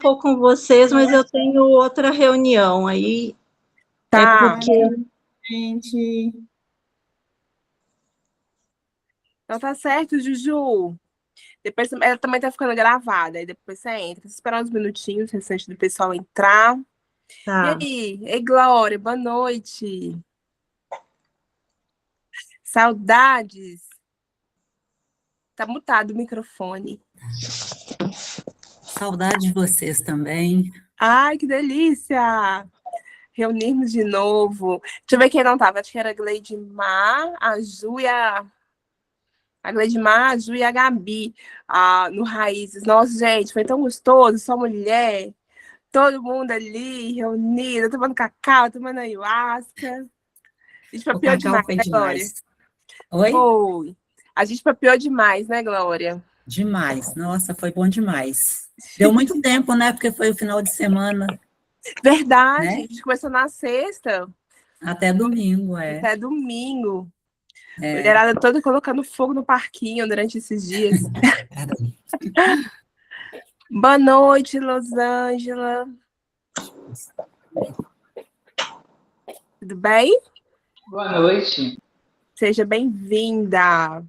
for com vocês, mas eu tenho outra reunião aí. É Tá, porque gente. Então tá certo, Juju. Depois ela também tá ficando gravada, aí depois você entra. Esperar uns minutinhos, restante do pessoal entrar. E tá. aí? Ei, Glória, boa noite. Saudades. Tá mutado o microfone. Saudade de vocês também. Ai, que delícia! Reunirmos de novo. Deixa eu ver quem não tava. Acho que era a Gleidmar, a Ju e a Gleidmar, a Ju e a Gabi no Raízes. Nossa, gente, foi tão gostoso, só mulher. Todo mundo ali, reunido, tomando cacau, tomando ayahuasca. A gente O papiou cacau demais, foi né, Glória? demais. Oi? Foi. A gente papiou demais, né, Glória? Demais. Nossa, foi bom demais. Deu muito tempo, né? Porque foi o final de semana, Verdade, a né? gente começou na sexta, Até domingo, é. até domingo. É. Mulherada toda colocando fogo no parquinho durante esses dias. Peraí. Boa noite, Rosângela. Tudo bem? Boa noite. Seja bem-vinda.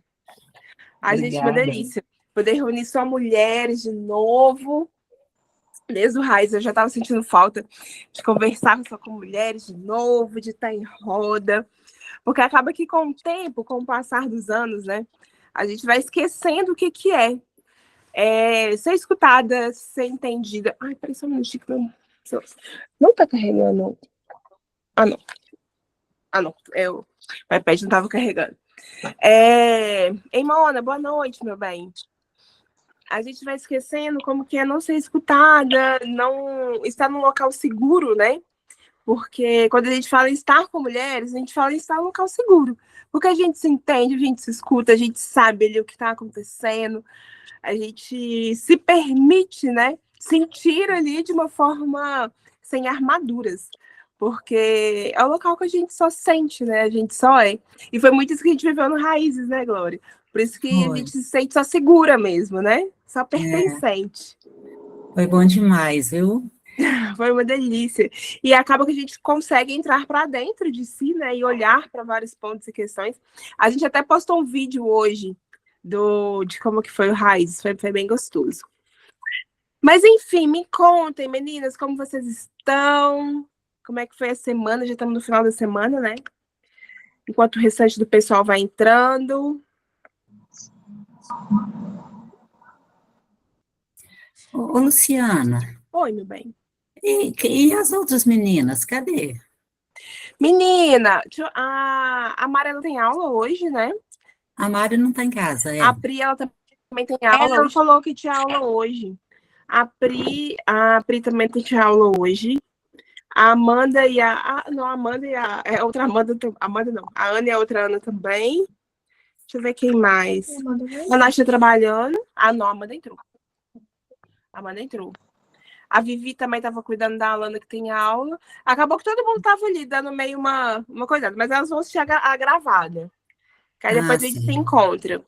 Ai, gente, uma Obrigada. delícia. Poder reunir só mulheres de novo. Desde o Raiz, eu já estava sentindo falta de conversar só com mulheres de novo, de estar em roda. Porque acaba que com o tempo, com o passar dos anos, né? A gente vai esquecendo o que é ser escutada, ser entendida. Ai, peraí só um minutinho que não tá carregando. Ah, não. Ah, não. O iPad não estava carregando. Ei, Mona, boa noite, meu bem. A gente vai esquecendo como que é não ser escutada, não estar num local seguro, né? Porque quando a gente fala em estar com mulheres, a gente fala em estar num local seguro. Porque a gente se entende, a gente se escuta, a gente sabe ali o que está acontecendo, a gente se permite, né? Sentir ali de uma forma sem armaduras. Porque é o local que a gente só sente, né? A gente só é. E foi muito isso que a gente viveu no Raízes, né, Glória? Por isso que a Foi. gente se sente só segura mesmo, né? Só É, pertencente. foi bom demais, viu? Foi uma delícia. E acaba que a gente consegue entrar para dentro de si, né? E olhar para vários pontos e questões. A gente até postou um vídeo hoje de como que foi o Raízes. Foi bem gostoso. Mas, enfim, me contem, meninas, como vocês estão? Como é que foi a semana? Já estamos no final da semana, né? Enquanto o restante do pessoal vai entrando. Ô, Luciana, Oi, meu bem. e as outras meninas, cadê? Menina, a Amarela tem aula hoje, né? A Mari não está em casa, A é? Pri, ela também tem aula. Ela falou que tinha aula hoje. A Pri também tem aula hoje. A Amanda e não, a Amanda e a outra Amanda, Amanda não. A Ana e a outra Ana também. Deixa eu ver quem mais. A Nath tá trabalhando. Ah, não, a Amanda entrou. A Amanda entrou. A Vivi também estava cuidando da Alana, que tem aula. Acabou que todo mundo estava ali, dando meio uma coisa. Mas elas vão assistir a gravada. Que aí Ah, depois a gente se sim. encontra.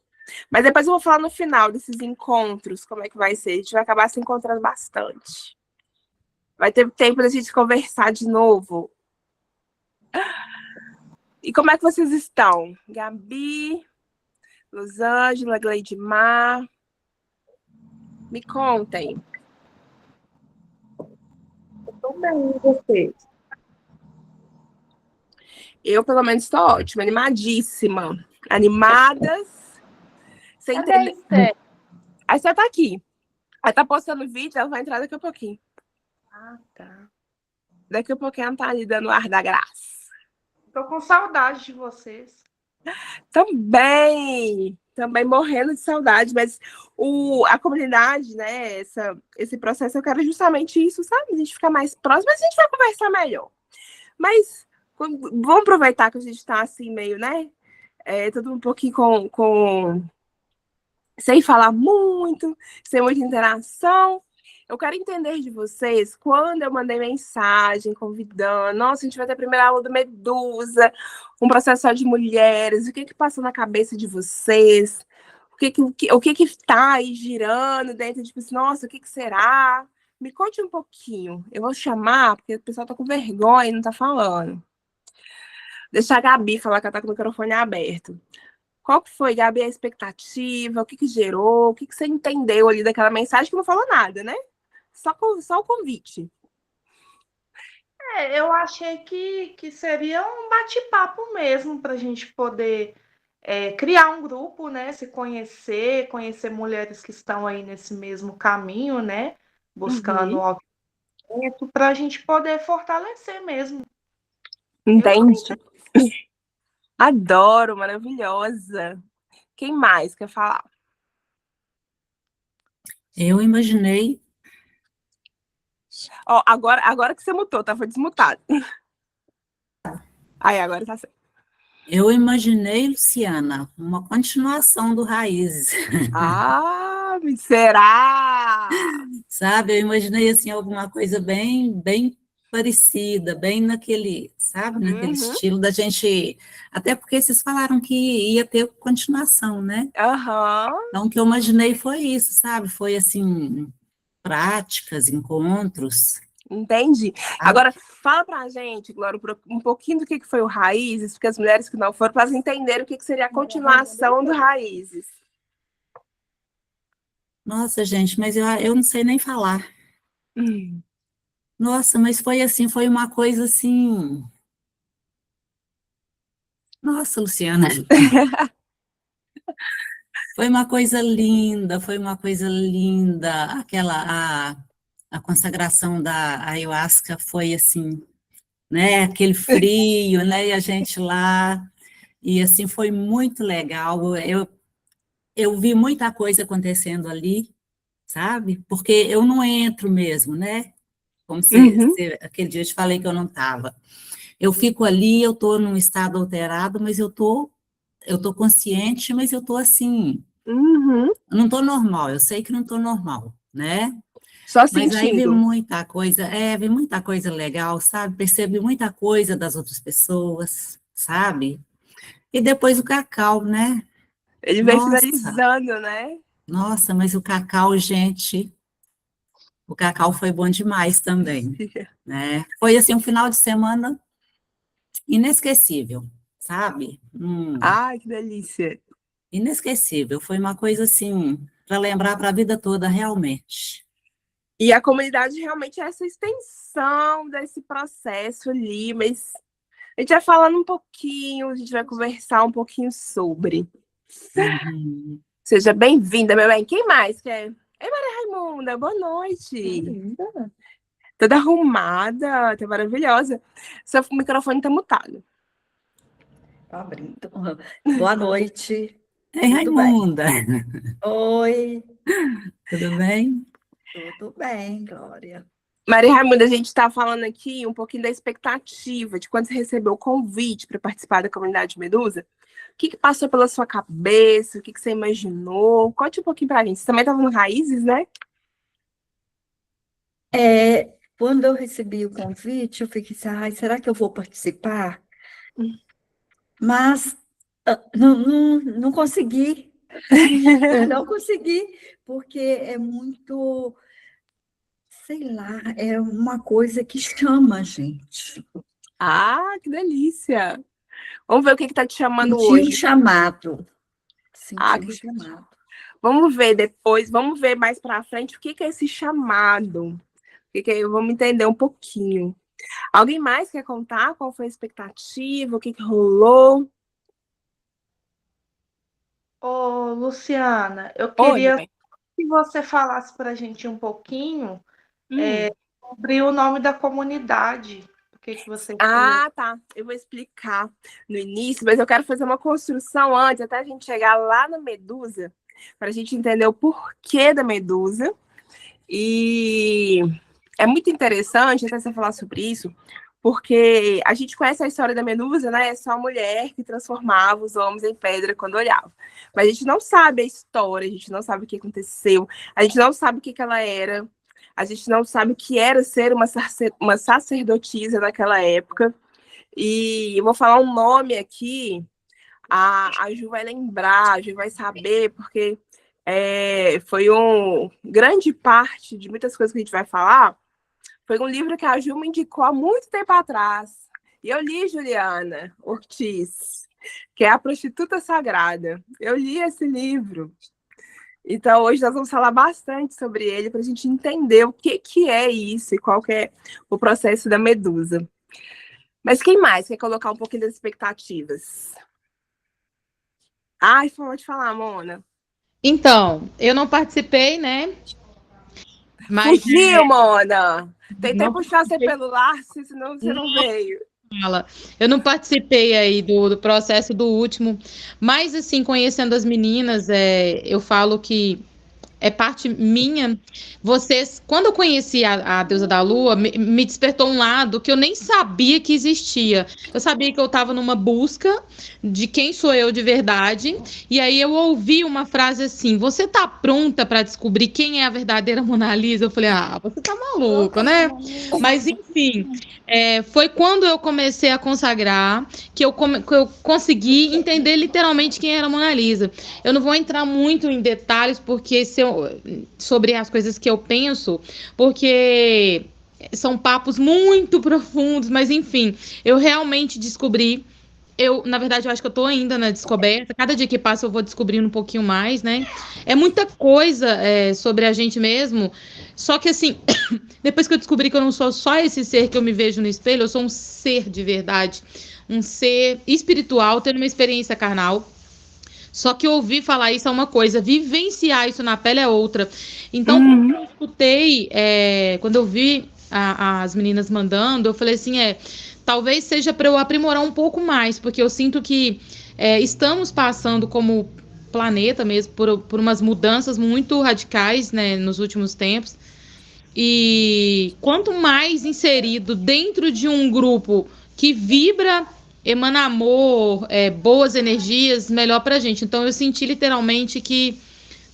Mas depois eu vou falar no final desses encontros, como é que vai ser. A gente vai acabar se encontrando bastante. Vai ter tempo da gente conversar de novo. E como é que vocês estão? Gabi, Rosângela, Gleidmar. Me contem. Estou bem, e vocês? Eu, pelo menos, estou ótima, animadíssima. Animadas. Sem entender. Aí você tá aqui. Aí tá postando vídeo, ela vai entrar daqui a pouquinho. Ah, tá. Daqui a pouquinho ela tá ali dando ar da graça. Tô com saudade de vocês. Também morrendo de saudade, mas a comunidade, né, esse processo, eu quero justamente isso, sabe? A gente ficar mais próximo, mas a gente vai conversar melhor. Mas vamos aproveitar que a gente tá assim, meio, né? Todo um pouquinho sem falar muito, sem muita interação. Eu quero entender de vocês quando eu mandei mensagem convidando. Nossa, a gente vai ter a primeira aula do Medusa, um processo só de mulheres. O que passou na cabeça de vocês? O que está aí girando dentro de, tipo, nossa, o que será? me conte um pouquinho. Eu vou chamar, porque o pessoal tá com vergonha e não tá falando. Deixa a Gabi falar que ela tá com o microfone aberto. Qual que foi, Gabi, a expectativa? O que que gerou? O que que você entendeu ali daquela mensagem que não falou nada, né? Só o convite. Eu achei que seria um bate-papo mesmo para a gente poder criar um grupo, né? Se conhecer, conhecer mulheres que estão aí nesse mesmo caminho, né? Buscando o autoconhecimento, para a gente poder fortalecer mesmo. Entendi. Adoro, maravilhosa. Quem mais quer falar? Eu imaginei, Ó, agora que você mutou, tá? Foi desmutado. Aí, agora tá certo. Luciana, uma continuação do Raízes, Ah, será? sabe? Eu imaginei, assim, alguma coisa bem parecida, bem naquele, sabe? Naquele estilo da gente, até porque vocês falaram que ia ter continuação, né? Aham. Então, o que eu imaginei foi isso, sabe? Foi, assim, práticas, encontros. Entendi. Agora, fala pra gente, Glória, um pouquinho do que foi o Raízes, porque as mulheres que não foram, para elas entenderem o que seria a continuação do Raízes. Nossa, gente, mas eu não sei nem falar. Nossa, mas foi assim, foi uma coisa assim. Nossa, Luciana. Foi uma coisa linda, foi uma coisa linda. A consagração da ayahuasca foi assim, né? Aquele frio, né? E a gente lá. E assim, foi muito legal. Eu vi muita coisa acontecendo ali, sabe? Porque eu não entro mesmo, né? Como aquele dia eu te falei que eu não estava. Eu fico ali, eu estou num estado alterado, mas eu tô consciente, mas eu estou assim, eu não estou normal, eu sei que não estou normal, né? Só Mas aí vi sentindo. vi muita coisa legal, sabe? Percebi muita coisa das outras pessoas, sabe? E depois o cacau, né? Ele vem Nossa, finalizando, né? nossa, mas o cacau, gente, o cacau foi bom demais também, né? Foi assim um final de semana inesquecível, sabe? Ai, que delícia. Inesquecível, foi uma coisa assim, para lembrar para a vida toda, realmente. E a comunidade realmente é essa extensão desse processo ali, mas a gente vai falando um pouquinho, a gente vai conversar um pouquinho sobre. Uhum. Seja bem-vinda, meu bem. Quem mais quer? Ei, Maria Raimunda, boa noite. Toda arrumada, tá maravilhosa. Seu microfone tá mutado. Tá abrindo. Boa noite. Ei, Tudo bem? Raimunda, Oi, tudo bem? tudo bem, Glória. Maria Raimunda, a gente está falando aqui um pouquinho da expectativa de quando você recebeu o convite para participar da comunidade Medusa. O que passou pela sua cabeça? O que você imaginou? Conte um pouquinho para a gente. Você também estava no Raízes, né? Quando eu recebi o convite, eu fiquei assim, ai, será que eu vou participar? Mas não consegui. Eu não consegui, porque é muito, sei lá, é uma coisa que chama a gente. Ah, que delícia! Vamos ver o que está te chamando Senti um hoje. chamado. Ah, Senti um chamado. vamos ver depois, vamos ver mais para frente o que é esse chamado. Vamos entender um pouquinho. Alguém mais quer contar qual foi a expectativa, o que rolou? Ô, Luciana, eu Oi, meu queria bem. que você falasse para a gente um pouquinho Hum. sobre o nome da comunidade. O que você Ah, tá. Eu vou explicar no início, mas eu quero fazer uma construção antes, até a gente chegar lá na Medusa, para a gente entender o porquê da Medusa. E é muito interessante até você falar sobre isso, porque a gente conhece a história da Medusa, né? É só a mulher que transformava os homens em pedra quando olhava. Mas a gente não sabe a história, a gente não sabe o que aconteceu, a gente não sabe o que ela era, a gente não sabe o que era ser uma sacerdotisa naquela época. E eu vou falar um nome aqui, a Ju vai lembrar, a Ju vai saber, porque foi grande parte de muitas coisas que a gente vai falar, foi um livro que a Ju me indicou há muito tempo atrás. E eu li, Juliana Ortiz, que é A Prostituta Sagrada. Eu li esse livro. Então, hoje nós vamos falar bastante sobre ele para a gente entender o que é isso e qual que é o processo da Medusa. Mas quem mais quer colocar um pouquinho das expectativas? Ai, pode falar, Mona. Então, eu não participei, né? Mas Fugiu, Mona! Tentei não puxar você pelo laço, senão você não veio. fala. Eu não participei aí do processo do último, mas assim, conhecendo as meninas, eu falo que é parte minha. Vocês, quando eu conheci a Deusa da Lua, me despertou um lado que eu nem sabia que existia. Eu sabia que eu estava numa busca de quem sou eu de verdade, e aí eu ouvi uma frase assim: você tá pronta para descobrir quem é a verdadeira Mona Lisa? Eu falei, você tá maluco, né? Mas enfim, foi quando eu comecei a consagrar que eu consegui entender literalmente quem era a Mona Lisa. Eu não vou entrar muito em detalhes porque sobre as coisas que eu penso, porque são papos muito profundos, mas enfim, eu realmente descobri. Na verdade, eu acho que eu tô ainda na descoberta. Cada dia que passa, eu vou descobrindo um pouquinho mais, né? É muita coisa sobre a gente mesmo. Só que, assim, depois que eu descobri que eu não sou só esse ser que eu me vejo no espelho, eu sou um ser de verdade. Um ser espiritual, tendo uma experiência carnal. Só que ouvir falar isso é uma coisa, vivenciar isso na pele é outra. Então, quando eu escutei, quando eu vi as meninas mandando, eu falei assim, talvez seja para eu aprimorar um pouco mais, porque eu sinto que estamos passando como planeta mesmo por umas mudanças muito radicais, né, nos últimos tempos. E quanto mais inserido dentro de um grupo que vibra, emana amor, boas energias, melhor pra gente. Então eu senti literalmente que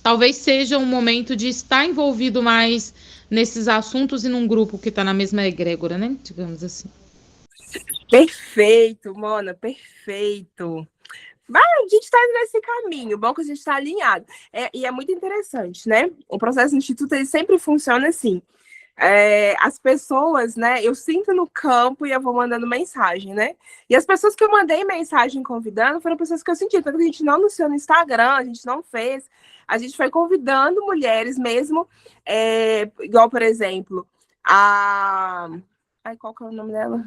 talvez seja um momento de estar envolvido mais nesses assuntos e num grupo que está na mesma egrégora, né? Digamos assim. Perfeito, Mona, perfeito. Mas a gente está nesse caminho, bom que a gente está alinhado. E é muito interessante, né? O processo do Instituto ele sempre funciona assim. As pessoas, né? Eu sinto no campo e eu vou mandando mensagem, né? E as pessoas que eu mandei mensagem convidando foram pessoas que eu senti. Tanto que a gente não anunciou no Instagram, a gente não fez. A gente foi convidando mulheres mesmo, igual, por exemplo, qual que é o nome dela?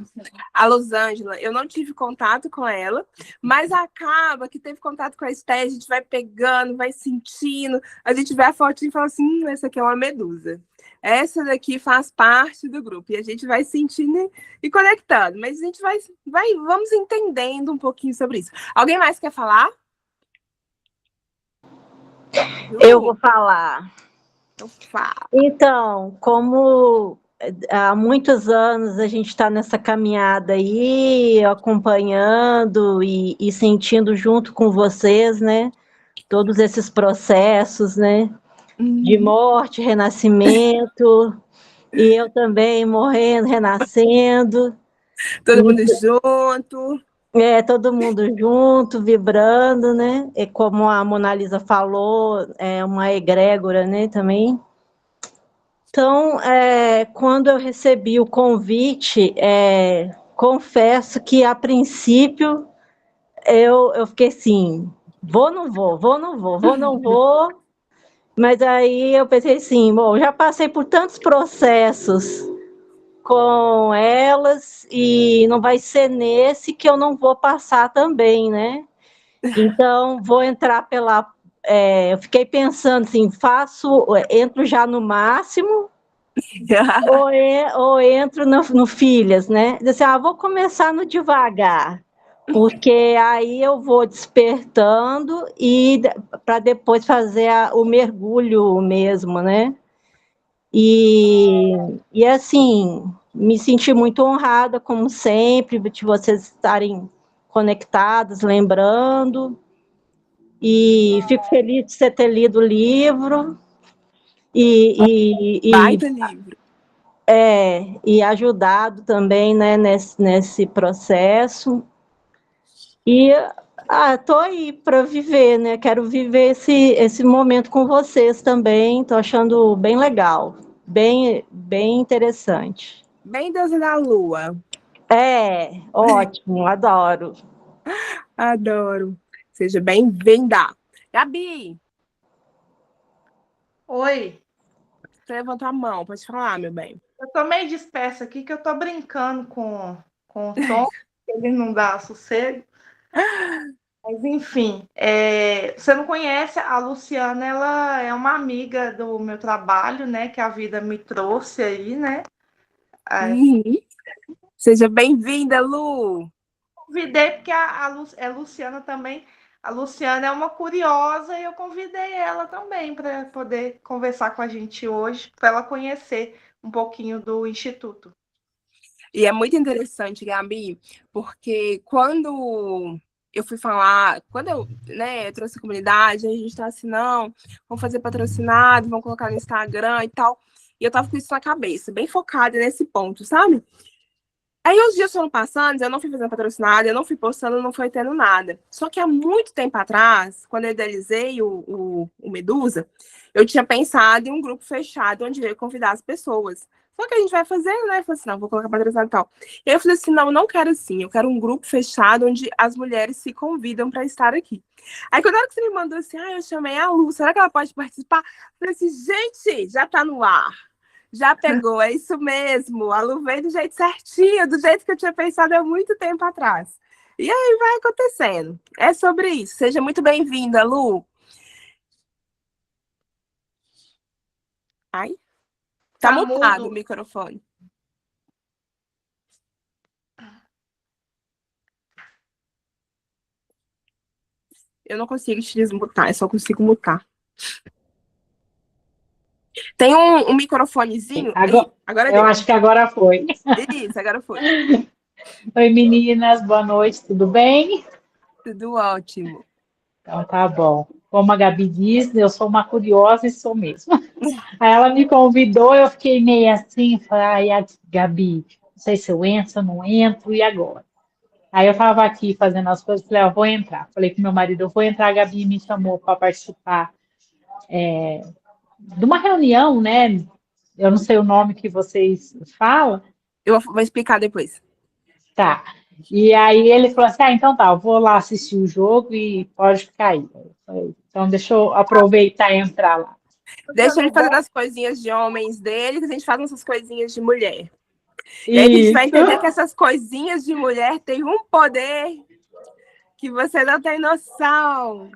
A Rosângela. Eu não tive contato com ela, mas acaba que teve contato com a Esté, a gente vai pegando, vai sentindo, a gente vê a fotinha e fala assim, essa aqui é uma medusa. Essa daqui faz parte do grupo, e a gente vai sentindo e conectando, mas a gente vamos entendendo um pouquinho sobre isso. Alguém mais quer falar? Eu vou falar. Então, como há muitos anos a gente está nessa caminhada aí, acompanhando e sentindo junto com vocês, né? Todos esses processos, né? De morte, renascimento, e eu também morrendo, renascendo. Todo mundo junto. Todo mundo junto, vibrando, né? E como a Mona Lisa falou, é uma egrégora, né, também. Então, quando eu recebi o convite, confesso que, a princípio, eu fiquei assim, vou, não vou, vou, não vou, vou, não vou. Mas aí eu pensei assim, bom, já passei por tantos processos com elas e não vai ser nesse que eu não vou passar também, né? Então, vou entrar eu fiquei pensando assim, entro já no máximo ou entro no Filhas, né? Assim, vou começar no devagar, porque aí eu vou despertando e para depois fazer o mergulho mesmo, né? E assim, me senti muito honrada, como sempre, de vocês estarem conectados, lembrando, e fico feliz de você ter lido o livro Baita livro. E ajudado também, né, nesse processo. E tô aí para viver, né? Quero viver esse momento com vocês também. Tô achando bem legal, bem interessante. Bem deusa da lua. Ótimo, adoro. Adoro. Seja bem-vinda. Gabi, Oi, você levantou a mão, pode falar, meu bem. eu tô meio dispersa aqui que eu tô brincando com o Tom, ele não dá sossego. Mas enfim, você não conhece a Luciana, ela é uma amiga do meu trabalho, né? Que a vida me trouxe aí, né? Uhum. Seja bem-vinda, Lu. Convidei porque a Luciana também. A Luciana é uma curiosa e eu convidei ela também para poder conversar com a gente hoje, para ela conhecer um pouquinho do Instituto. E é muito interessante, Gabi, porque quando eu fui falar, quando eu trouxe a comunidade, a gente tá assim, não, vamos fazer patrocinado, vamos colocar no Instagram e tal. E eu tava com isso na cabeça, bem focada nesse ponto, sabe? Aí os dias foram passando, eu não fui fazendo patrocinado, eu não fui postando, não foi tendo nada. Só que há muito tempo atrás, quando eu idealizei o Medusa, eu tinha pensado em um grupo fechado onde eu ia convidar as pessoas. Só que a gente vai fazendo, né? Eu falei assim, não, vou colocar patrocinado e tal. E aí eu falei assim, não, eu não quero assim, eu quero um grupo fechado onde as mulheres se convidam para estar aqui. Aí quando hora que você me mandou assim, eu chamei a Lu, será que ela pode participar? Eu falei assim, gente, já tá no ar. Já pegou, é isso mesmo. A Lu veio do jeito certinho, do jeito que eu tinha pensado há muito tempo atrás. E aí vai acontecendo. É sobre isso. Seja muito bem-vinda, Lu. Ai, tá mutado o mudo. microfone. Eu não consigo te desmutar, eu só consigo mutar. Tem um microfonezinho. Agora deu. eu acho que agora foi. Isso, agora foi. Oi, meninas, boa noite, tudo bem? Tudo ótimo. Então tá bom. Como a Gabi disse, eu sou uma curiosa e sou mesmo. Aí ela me convidou, eu fiquei meio assim, falei, ai, Gabi, não sei se eu entro, se eu não entro, e agora? Aí eu estava aqui fazendo as coisas, falei, vou entrar. Falei com meu marido, eu vou entrar, a Gabi me chamou para participar de uma reunião, né? Eu não sei o nome que vocês falam. Eu vou explicar depois. Tá. E aí ele falou assim, então tá, eu vou lá assistir o jogo e pode ficar aí. Então deixa eu aproveitar e entrar lá. Deixa ele fazendo as coisinhas de homens dele, que a gente faz essas coisinhas de mulher. E aí a gente vai entender que essas coisinhas de mulher têm um poder que você não tem noção.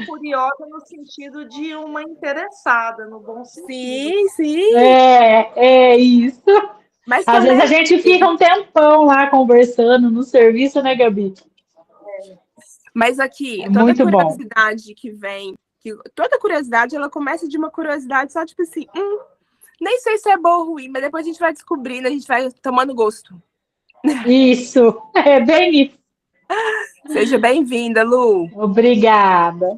Curiosa no sentido de uma interessada, no bom sentido. Sim. É isso. Mas às vezes a gente fica um tempão lá conversando no serviço, né, Gabi? Mas aqui, é toda muito curiosidade que vem, toda curiosidade, ela começa de uma curiosidade só tipo assim, nem sei se é bom ou ruim, mas depois a gente vai descobrindo, a gente vai tomando gosto. Isso, é bem isso. Seja bem-vinda, Lu. Obrigada.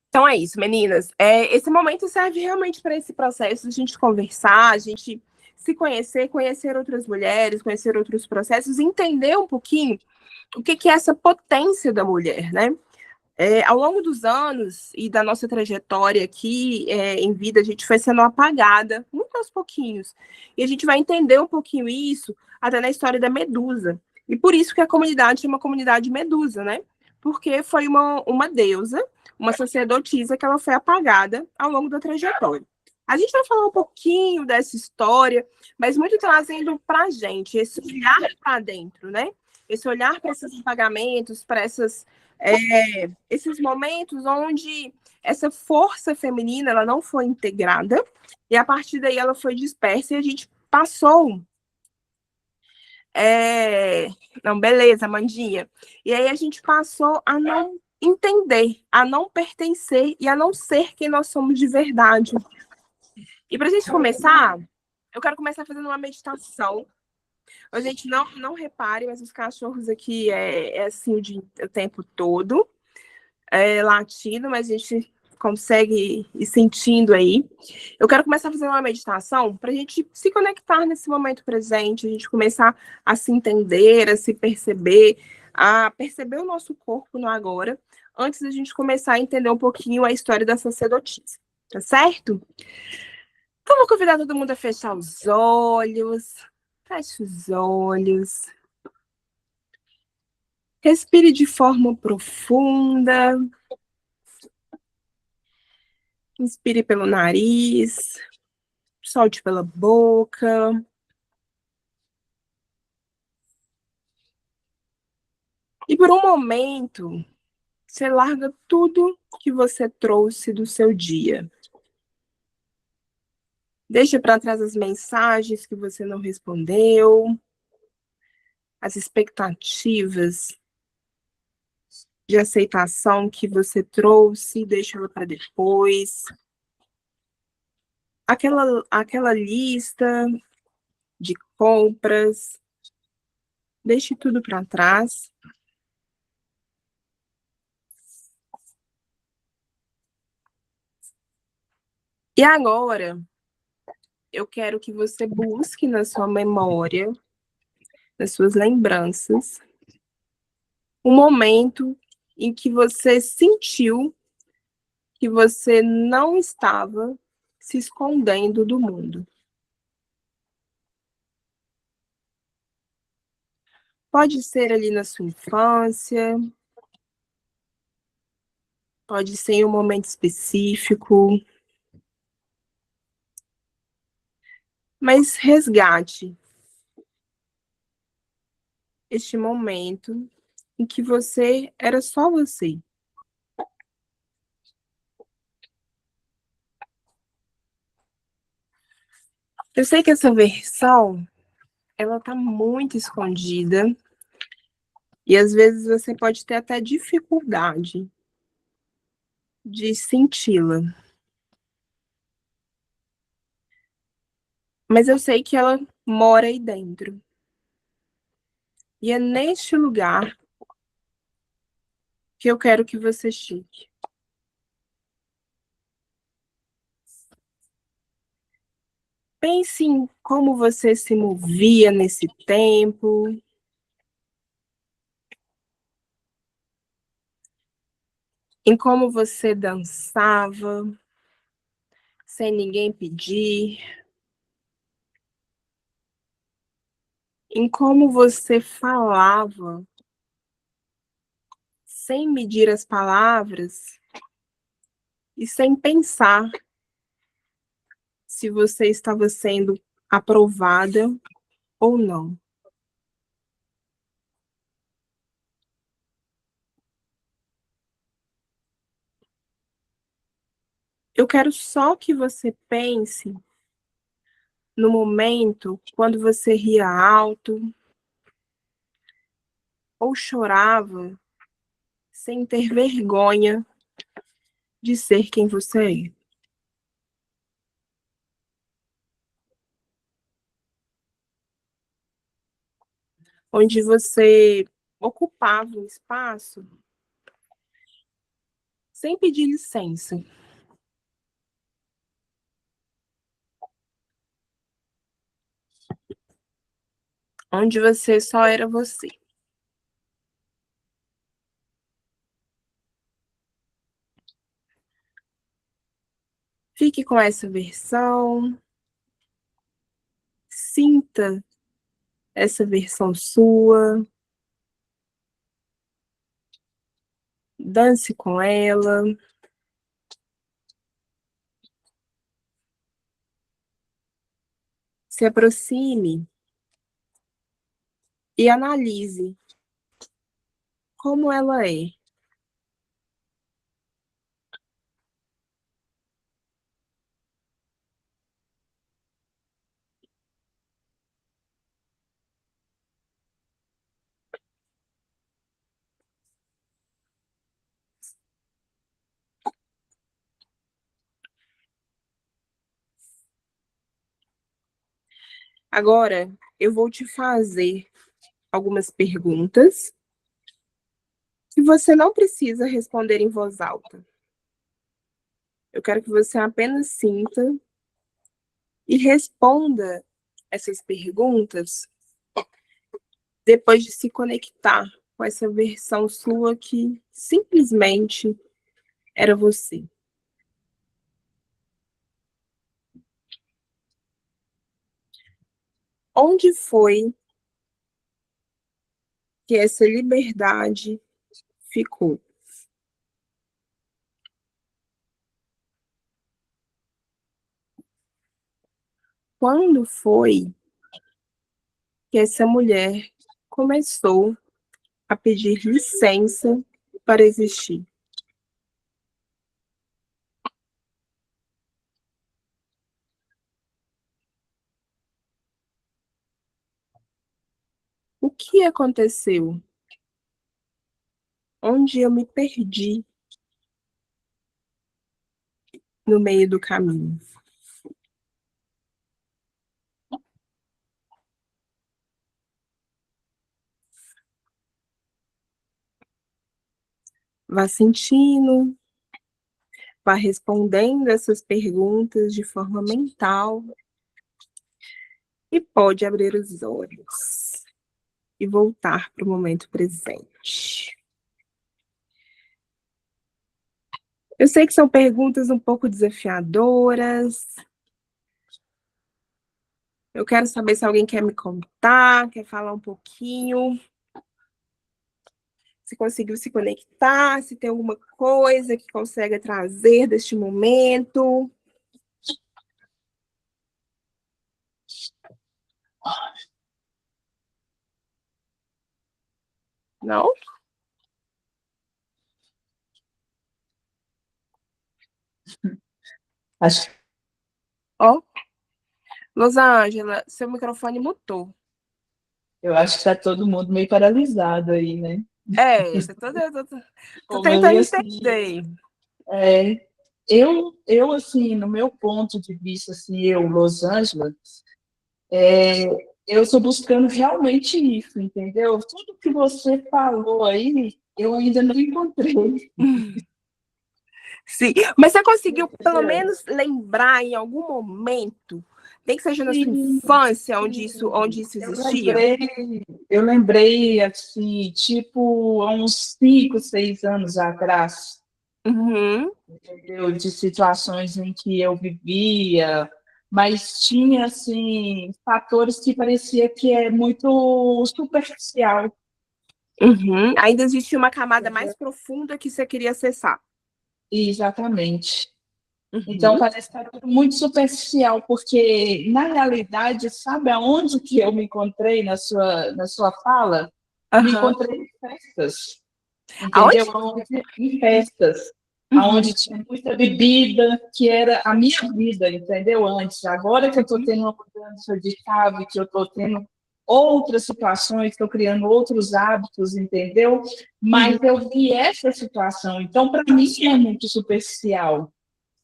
Então é isso, meninas. Esse momento serve realmente para esse processo, a gente conversar, a gente se conhecer, conhecer outras mulheres, conhecer outros processos, entender um pouquinho o que é essa potência da mulher, né? Ao longo dos anos e da nossa trajetória aqui em vida, a gente foi sendo apagada, muito aos pouquinhos. E a gente vai entender um pouquinho isso até na história da Medusa. E por isso que a comunidade é uma comunidade Medusa, né? Porque foi uma deusa, uma sacerdotisa que ela foi apagada ao longo da trajetória. A gente vai falar um pouquinho dessa história, mas muito trazendo para a gente esse olhar para dentro, né? Esse olhar para esses apagamentos, para esses momentos onde essa força feminina ela não foi integrada e a partir daí ela foi dispersa e a gente passou. Não, beleza, Mandinha. E aí a gente passou a não entender, a não pertencer e a não ser quem nós somos de verdade. E para a gente começar, eu quero começar fazendo uma meditação. A gente não repare, mas os cachorros aqui assim o tempo todo, latindo, mas a gente consegue ir sentindo aí. Eu quero começar a fazer uma meditação para a gente se conectar nesse momento presente, a gente começar a se entender, a se perceber, a perceber o nosso corpo no agora, antes da gente começar a entender um pouquinho a história da sacerdotisa, tá certo? Então, vou convidar todo mundo a fechar os olhos. Feche os olhos. Respire de forma profunda. Inspire pelo nariz. Solte pela boca. E por um momento, você larga tudo que você trouxe do seu dia. Deixa para trás as mensagens que você não respondeu, as expectativas de aceitação que você trouxe, deixa ela para depois. Aquela lista de compras, deixe tudo para trás. E agora, eu quero que você busque na sua memória, nas suas lembranças, um momento em que você sentiu que você não estava se escondendo do mundo. Pode ser ali na sua infância, pode ser em um momento específico, mas resgate este momento em que você era só você. Eu sei que essa versão, ela tá muito escondida e às vezes você pode ter até dificuldade de senti-la. Mas eu sei que ela mora aí dentro. E é neste lugar que eu quero que você chegue. Pense em como você se movia nesse tempo. Em como você dançava, sem ninguém pedir. Em como você falava, sem medir as palavras e sem pensar se você estava sendo aprovada ou não. Eu quero só que você pense no momento quando você ria alto ou chorava sem ter vergonha de ser quem você é. Onde você ocupava um espaço sem pedir licença. Onde você só era você. Fique com essa versão. Sinta essa versão sua. Dance com ela. Se aproxime e analise como ela é. Agora, eu vou te fazer algumas perguntas que você não precisa responder em voz alta. Eu quero que você apenas sinta e responda essas perguntas depois de se conectar com essa versão sua que simplesmente era você. Onde foi que essa liberdade ficou? Quando foi que essa mulher começou a pedir licença para existir? O que aconteceu? Onde eu me perdi no meio do caminho? Vá sentindo, vá respondendo essas perguntas de forma mental e pode abrir os olhos e voltar para o momento presente. Eu sei que são perguntas um pouco desafiadoras. Eu quero saber se alguém quer me contar, quer falar um pouquinho. Se conseguiu se conectar, se tem alguma coisa que consegue trazer deste momento. Não? Acho, Ó, Rosângela, seu microfone mutou. eu acho que está todo mundo meio paralisado aí, né? Tô Como eu tentando ia assim, entender. eu, assim, no meu ponto de vista, assim, eu, Los Angeles, eu estou buscando realmente isso, entendeu? Tudo que você falou aí, eu ainda não encontrei. Sim, mas você conseguiu pelo menos lembrar em algum momento, nem que seja na sua Sim, infância, onde isso eu existia? eu lembrei, assim, tipo, há uns 5, 6 anos atrás, Uhum, entendeu? De situações em que eu vivia, mas tinha, assim, fatores que parecia que é muito superficial. uhum. Ainda existia uma camada mais profunda que você queria acessar. Exatamente. Então, Uhum, parece que está tudo muito superficial, porque, na realidade, sabe aonde que eu me encontrei na sua fala? Me aham. encontrei em festas, entendeu? Aonde? Em festas, Uhum, onde tinha muita bebida, que era a minha vida, entendeu? Antes. Agora que eu estou tendo uma mudança de chave, que eu estou tendo outras situações, estou criando outros hábitos, entendeu? uhum. Mas eu vi essa situação, então, para mim, é muito superficial.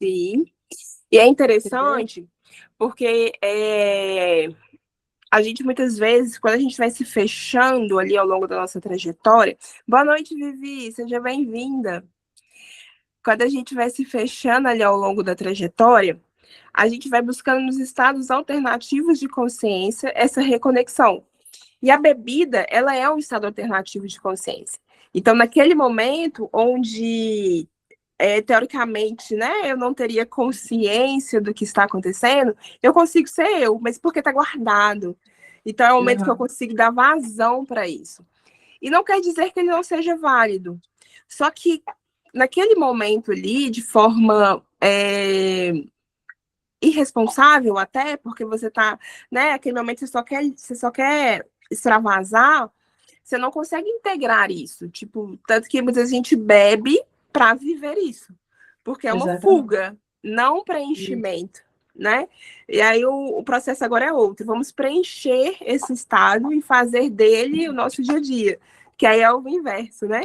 Sim. E é Entendeu? interessante porque a gente muitas vezes, quando a gente vai se fechando ali ao longo da nossa trajetória, boa noite, Vivi, seja bem-vinda. Quando a gente vai se fechando ali ao longo da trajetória, a gente vai buscando nos estados alternativos de consciência essa reconexão. E a bebida, ela é um estado alternativo de consciência. Então, naquele momento onde teoricamente, né, eu não teria consciência do que está acontecendo, eu consigo ser eu, mas porque está guardado. Então, é o momento que eu Uhum. consigo dar vazão para isso. E não quer dizer que ele não seja válido. Só que, naquele momento ali, de forma irresponsável até, porque você está, né, aquele momento você só quer extravasar, você não consegue integrar isso. Tipo, tanto que muita gente bebe para viver isso, porque é uma Exatamente. fuga, não preenchimento, né? E aí o processo agora é outro. Vamos preencher esse estado e fazer dele o nosso dia a dia, que aí é o inverso, né?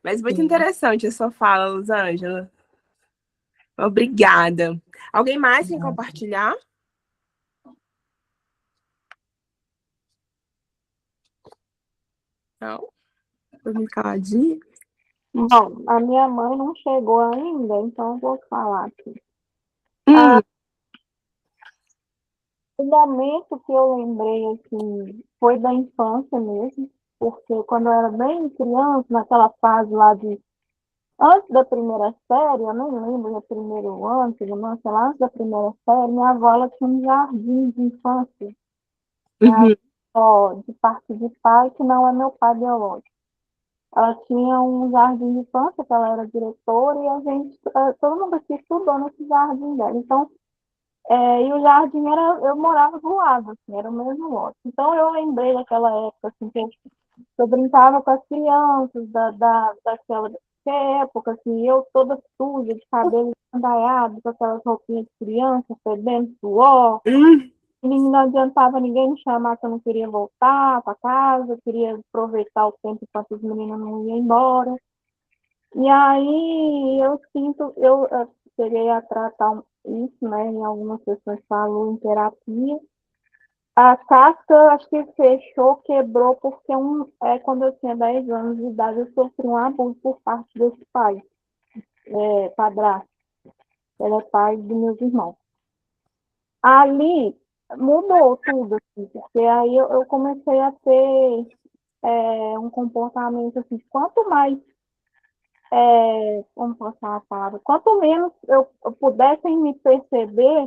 Mas muito Sim. interessante a sua fala, Rosângela. Obrigada. Alguém mais quer compartilhar? Não? Todo mundo caladinho? Bom, a minha mãe não chegou ainda, então eu vou falar aqui. Hum, O momento que eu lembrei, assim, foi da infância mesmo, porque quando eu era bem criança, naquela fase lá de antes da primeira série, eu nem lembro do primeiro ano, segundo ano, sei lá, antes da primeira série, minha avó ela tinha um jardim de infância, minha uhum, avó de parte de pai, que não é meu pai biológico. Ela tinha um jardim de infância, que ela era diretora, e a gente, todo mundo aqui estudou nesse jardim dela. Então, e o jardim era, eu morava do lado, assim, era o mesmo lote. Então, eu lembrei daquela época, assim, que eu brincava com as crianças, daquela época, assim, eu toda suja, de cabelo escandaiado, com aquelas roupinhas de criança, fedendo suor. hum. E não adiantava ninguém me chamar que eu não queria voltar para casa, eu queria aproveitar o tempo enquanto os meninos não iam embora. E aí eu sinto, eu cheguei a tratar isso, né, em algumas sessões falou em terapia. A casca, acho que fechou, quebrou, porque quando eu tinha 10 anos de idade, eu sofri um abuso por parte desse pai, padrasto. Ele é pai dos meus irmãos. Ali mudou tudo, assim, porque aí eu comecei a ter um comportamento assim, quanto mais, como posso falar a palavra, quanto menos eu pudessem me perceber,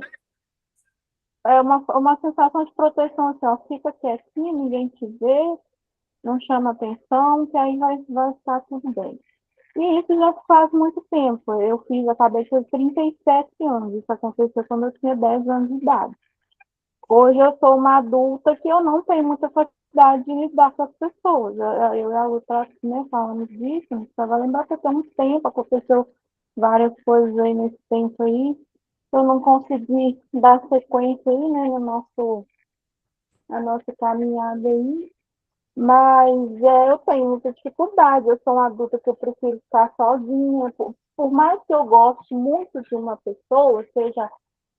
uma sensação de proteção, assim, ó, fica quietinho, ninguém te vê, não chama atenção, que aí vai estar tudo bem. E isso já faz muito tempo. Acabei de 37 anos. Isso aconteceu quando eu tinha 10 anos de idade. Hoje eu sou uma adulta que eu não tenho muita facilidade de lidar com as pessoas. Eu e a outra, né, falando disso, a gente estava lembrando que tem um tempo, aconteceu várias coisas aí nesse tempo aí. Eu não consegui dar sequência aí, né, na nossa caminhada aí. Mas eu tenho muita dificuldade. Eu sou uma adulta que eu prefiro ficar sozinha. Por mais que eu goste muito de uma pessoa, seja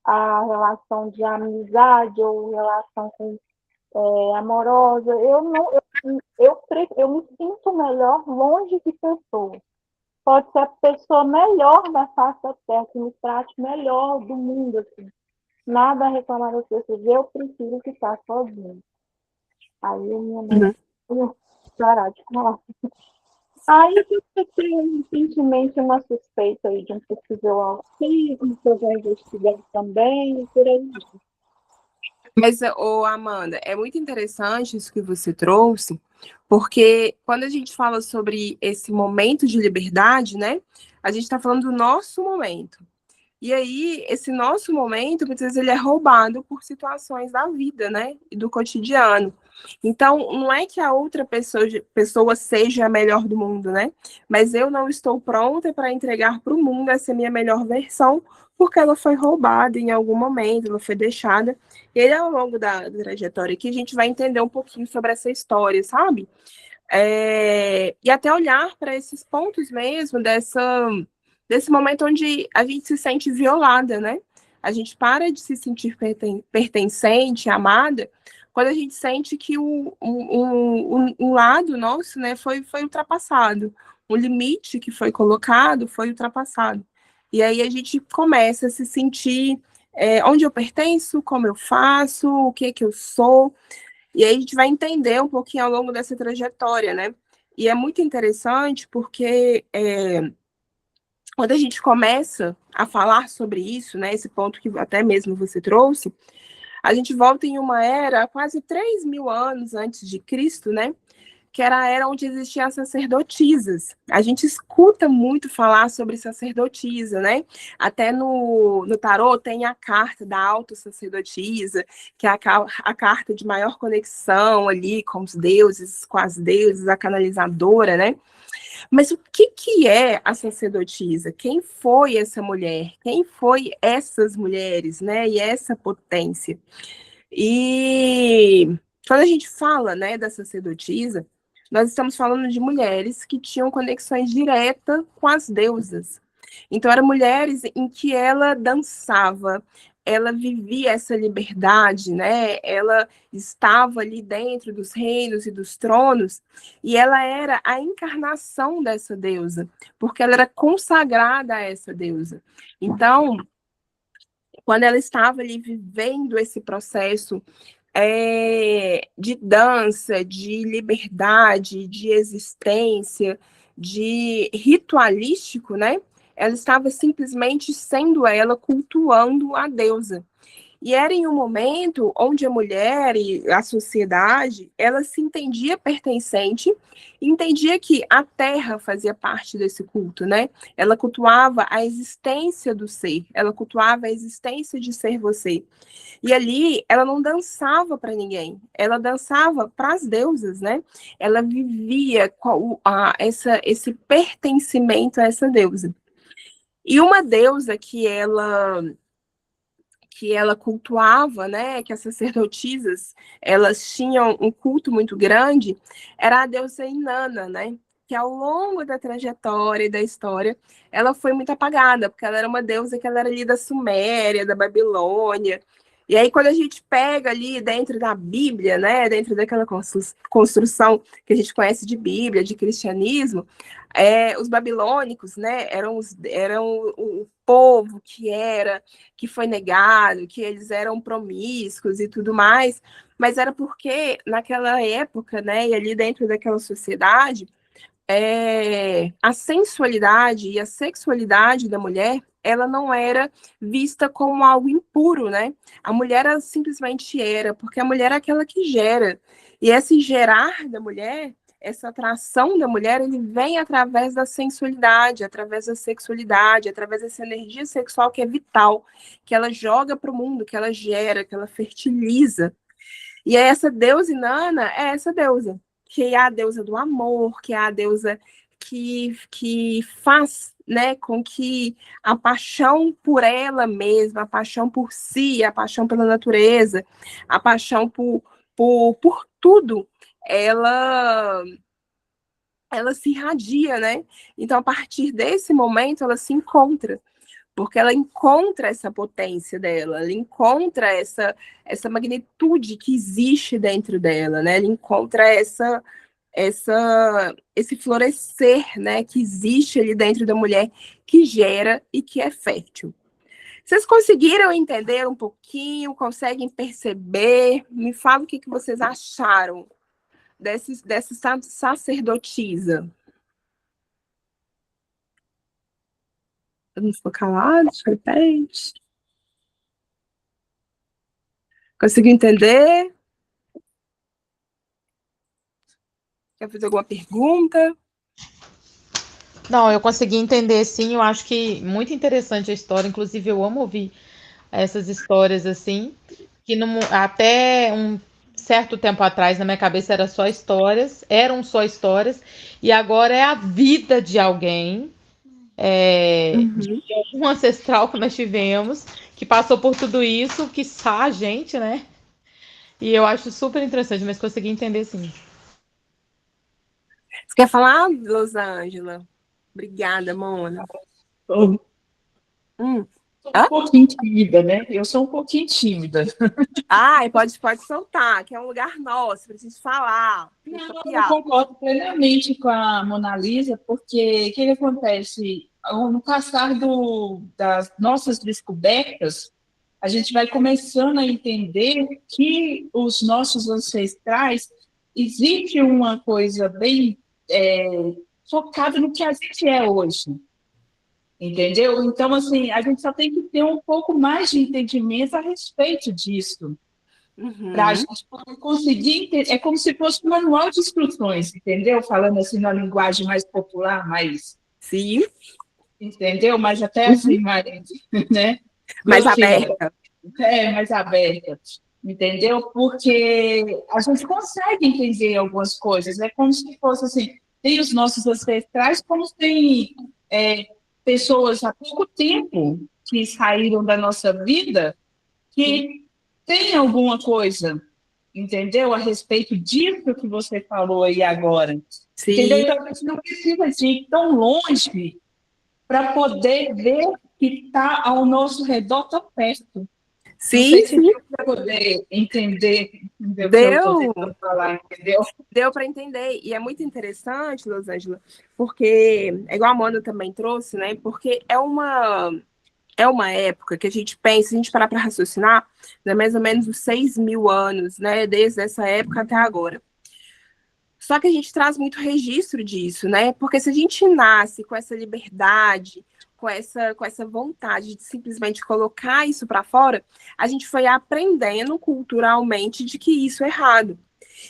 a relação de amizade ou relação amorosa, eu me sinto melhor longe de pessoas. Pode ser a pessoa melhor da face da terra, que me trate melhor do mundo, assim. Nada a reclamar das pessoas. Eu prefiro ficar sozinha. Aí minha mãe parar de falar. Aí eu tenho recentemente uma suspeita aí de um possível autismo, que eu já investiguei também, e por aí. Mas, ô, Amanda, é muito interessante isso que você trouxe, porque quando a gente fala sobre esse momento de liberdade, né, a gente está falando do nosso momento. E aí, esse nosso momento, muitas vezes, ele é roubado por situações da vida, né, e do cotidiano. Então, não é que a outra pessoa seja a melhor do mundo, né, mas eu não estou pronta para entregar para o mundo essa minha melhor versão, porque ela foi roubada em algum momento, ela foi deixada. E aí, ao longo da trajetória aqui, a gente vai entender um pouquinho sobre essa história, sabe? E até olhar para esses pontos mesmo desse momento onde a gente se sente violada, né? A gente para de se sentir pertencente, amada, quando a gente sente que um lado nosso, né, foi ultrapassado. O limite que foi colocado foi ultrapassado. E aí a gente começa a se sentir onde eu pertenço, como eu faço, o que eu sou. E aí a gente vai entender um pouquinho ao longo dessa trajetória, né? E é muito interessante porque quando a gente começa a falar sobre isso, né, esse ponto que até mesmo você trouxe, a gente volta em uma era quase 3.000 anos antes de Cristo, né? Que era a era onde existiam as sacerdotisas. A gente escuta muito falar sobre sacerdotisa, né? Até no tarô tem a carta da autossacerdotisa, que é a carta de maior conexão ali com os deuses, com as deusas, a canalizadora, né? Mas o que é a sacerdotisa? Quem foi essa mulher? Quem foi essas mulheres, né? E essa potência? E quando a gente fala, né, da sacerdotisa, nós estamos falando de mulheres que tinham conexões diretas com as deusas. Então, eram mulheres em que ela dançava, ela vivia essa liberdade, né? Ela estava ali dentro dos reinos e dos tronos, e ela era a encarnação dessa deusa, porque ela era consagrada a essa deusa. Então, quando ela estava ali vivendo esse processo de dança, de liberdade, de existência, de ritualístico, né? Ela estava simplesmente sendo ela, cultuando a deusa. E era em um momento onde a mulher e a sociedade, ela se entendia pertencente, entendia que a terra fazia parte desse culto, né? Ela cultuava a existência do ser, ela cultuava a existência de ser você. E ali ela não dançava para ninguém, ela dançava para as deusas, né? Ela vivia esse pertencimento a essa deusa. E uma deusa que ela cultuava, né, que as sacerdotisas, elas tinham um culto muito grande, era a deusa Inanna, né, que ao longo da trajetória e da história, ela foi muito apagada, porque ela era uma deusa que ela era ali da Suméria, da Babilônia. E aí, quando a gente pega ali dentro da Bíblia, né, dentro daquela construção que a gente conhece de Bíblia, de cristianismo, os babilônicos, né, eram o povo que foi negado, que eles eram promíscuos e tudo mais, mas era porque naquela época, né, e ali dentro daquela sociedade, a sensualidade e a sexualidade da mulher, ela não era vista como algo impuro, né? A mulher ela simplesmente era, porque a mulher é aquela que gera. E esse gerar da mulher, essa atração da mulher, ele vem através da sensualidade, através da sexualidade, através dessa energia sexual que é vital, que ela joga para o mundo, que ela gera, que ela fertiliza. E essa deusa Inanna é essa deusa, que é a deusa do amor, que é a deusa que faz, né, com que a paixão por ela mesma, a paixão por si, a paixão pela natureza, a paixão por tudo, ela se irradia, né? Então, a partir desse momento, ela se encontra, porque ela encontra essa potência dela, ela encontra essa magnitude que existe dentro dela, né? Ela encontra esse florescer, né, que existe ali dentro da mulher, que gera e que é fértil. Vocês conseguiram entender um pouquinho? Conseguem perceber? Me fala o que vocês acharam dessa sacerdotisa. Vamos ficou calado, de repente. Conseguiu entender? Quer fazer alguma pergunta? Não, eu consegui entender, sim. Eu acho que muito interessante a história. Inclusive, eu amo ouvir essas histórias assim, que até um certo tempo atrás na minha cabeça eram só histórias, e agora é a vida de alguém, de algum ancestral que nós tivemos, que passou por tudo isso, que a gente, né? E eu acho super interessante, mas consegui entender sim. Você quer falar, Rosângela? Obrigada, Mona. Sou um pouquinho tímida, né? Eu sou um pouquinho tímida. Ai, pode soltar, que é um lugar nosso, pra gente falar. Eu concordo plenamente com a Mona Lisa, porque o que acontece? No passar das nossas descobertas, a gente vai começando a entender que os nossos ancestrais, existe uma coisa bem focada no que a gente é hoje. Entendeu? Então, assim, a gente só tem que ter um pouco mais de entendimento a respeito disso. Para a gente conseguir entender. É como se fosse um manual de instruções, entendeu? Falando assim, na linguagem mais popular, mais... Sim. Entendeu? Mas até assim, né? Mais aberta. Mais aberta. Entendeu? Porque a gente consegue entender algumas coisas. É como se fosse assim, tem os nossos ancestrais, como tem pessoas há pouco tempo que saíram da nossa vida, que tem alguma coisa, entendeu? A respeito disso que você falou aí agora. Sim. Entendeu? Então, a gente não precisa de ir tão longe para poder ver que está ao nosso redor tão perto. Sim, se deu para poder entender o que eu estou tentando falar, entendeu? Deu para entender. E é muito interessante, Rosângela, porque, é igual a Amanda também trouxe, né? Porque é uma época que a gente pensa, se a gente parar para raciocinar, né, mais ou menos uns 6.000 anos, né? Desde essa época até agora. Só que a gente traz muito registro disso, né? Porque se a gente nasce com essa liberdade, com essa vontade de simplesmente colocar isso para fora, a gente foi aprendendo culturalmente de que isso é errado.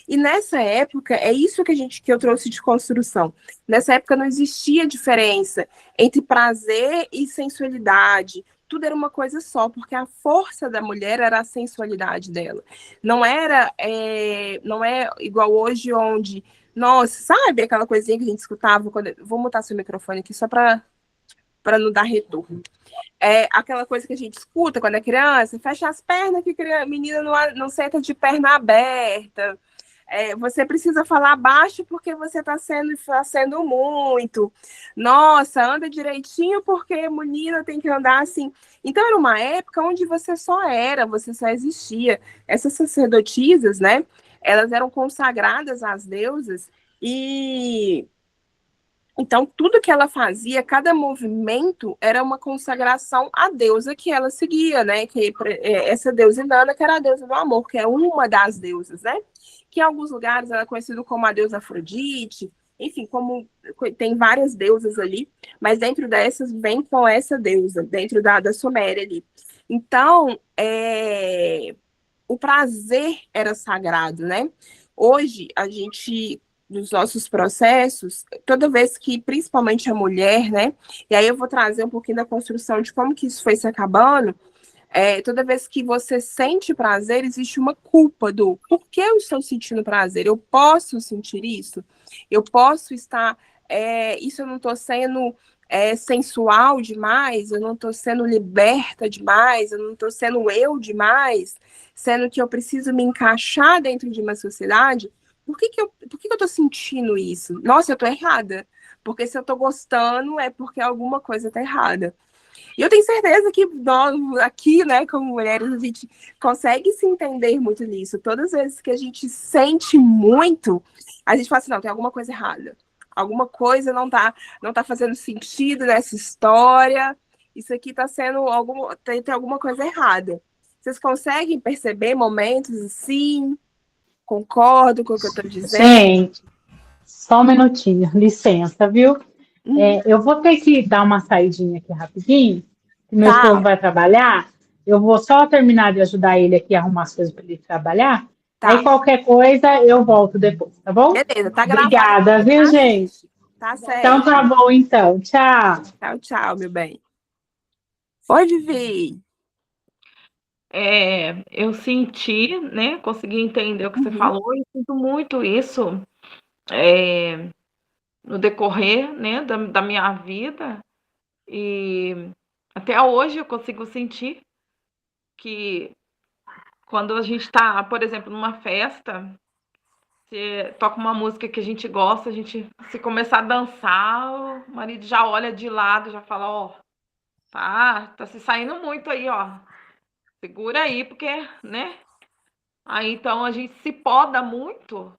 E nessa época, é isso que eu trouxe de construção. Nessa época não existia diferença entre prazer e sensualidade. Tudo era uma coisa só, porque a força da mulher era a sensualidade dela. Não é igual hoje, onde, nossa, sabe aquela coisinha que a gente escutava quando. Vou mutar seu microfone aqui só para não dar retorno. É aquela coisa que a gente escuta quando é criança, fecha as pernas que a menina não senta de perna aberta. Você precisa falar baixo porque você está sendo muito. Nossa, anda direitinho porque menina tem que andar assim. Então, era uma época onde você só existia. Essas sacerdotisas, né? Elas eram consagradas às deusas e então, tudo que ela fazia, cada movimento era uma consagração à deusa que ela seguia, né? Essa deusa Inanna, que era a deusa do amor, que é uma das deusas, né? Que em alguns lugares ela é conhecida como a deusa Afrodite, enfim, como tem várias deusas ali, mas dentro dessas vem com essa deusa, dentro da Suméria ali. Então, o prazer era sagrado, né? Hoje, a gente, nos nossos processos, toda vez que, principalmente a mulher, né? E aí eu vou trazer um pouquinho da construção de como que isso foi se acabando. Toda vez que você sente prazer, existe uma culpa do por que eu estou sentindo prazer? Eu posso sentir isso? Eu posso estar. Isso eu não estou sendo sensual demais, eu não estou sendo liberta demais, eu não estou sendo eu demais, sendo que eu preciso me encaixar dentro de uma sociedade. Por que eu estou sentindo isso? Nossa, eu estou errada. Porque se eu estou gostando, é porque alguma coisa está errada. E eu tenho certeza que nós, aqui, né, como mulheres, a gente consegue se entender muito nisso. Todas as vezes que a gente sente muito, a gente fala assim, não, tem alguma coisa errada. Alguma coisa não tá fazendo sentido nessa história. Isso aqui está sendo tem alguma coisa errada. Vocês conseguem perceber momentos assim? Concordo com o que eu estou dizendo? Gente, só um minutinho, licença, viu? Eu vou ter que dar uma saidinha aqui rapidinho, que meu esposo vai trabalhar. Eu vou só terminar de ajudar ele aqui a arrumar as coisas para ele trabalhar. Aí qualquer coisa eu volto depois, tá bom? Beleza, tá gravado. Obrigada, viu, gente? Tá certo. Então tá bom, então. Tchau. Tchau, tchau, meu bem. Oi, Vivi. Eu senti, né? Consegui entender o que você falou e sinto muito isso no decorrer, né, da minha vida. E até hoje eu consigo sentir que quando a gente está, por exemplo, numa festa, se toca uma música que a gente gosta, se começar a dançar, o marido já olha de lado, já fala, ó, tá se saindo muito aí, ó. Segura aí, porque, né? Aí então a gente se poda muito,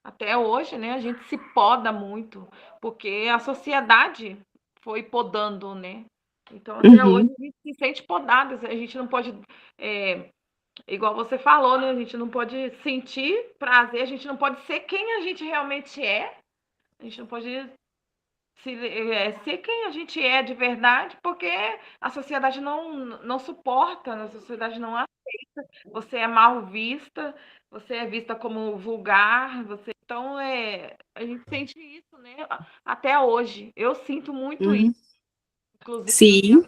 até hoje, né? A gente se poda muito, porque a sociedade foi podando, né? Então até hoje a gente se sente podada, a gente não pode, igual você falou, né? A gente não pode sentir prazer, a gente não pode ser quem a gente realmente é, a gente não pode ser quem a gente é de verdade, porque a sociedade não suporta, a sociedade não aceita, você é mal vista, você é vista como vulgar, então a gente sente isso, né? Até hoje. Eu sinto muito isso, inclusive. Sim.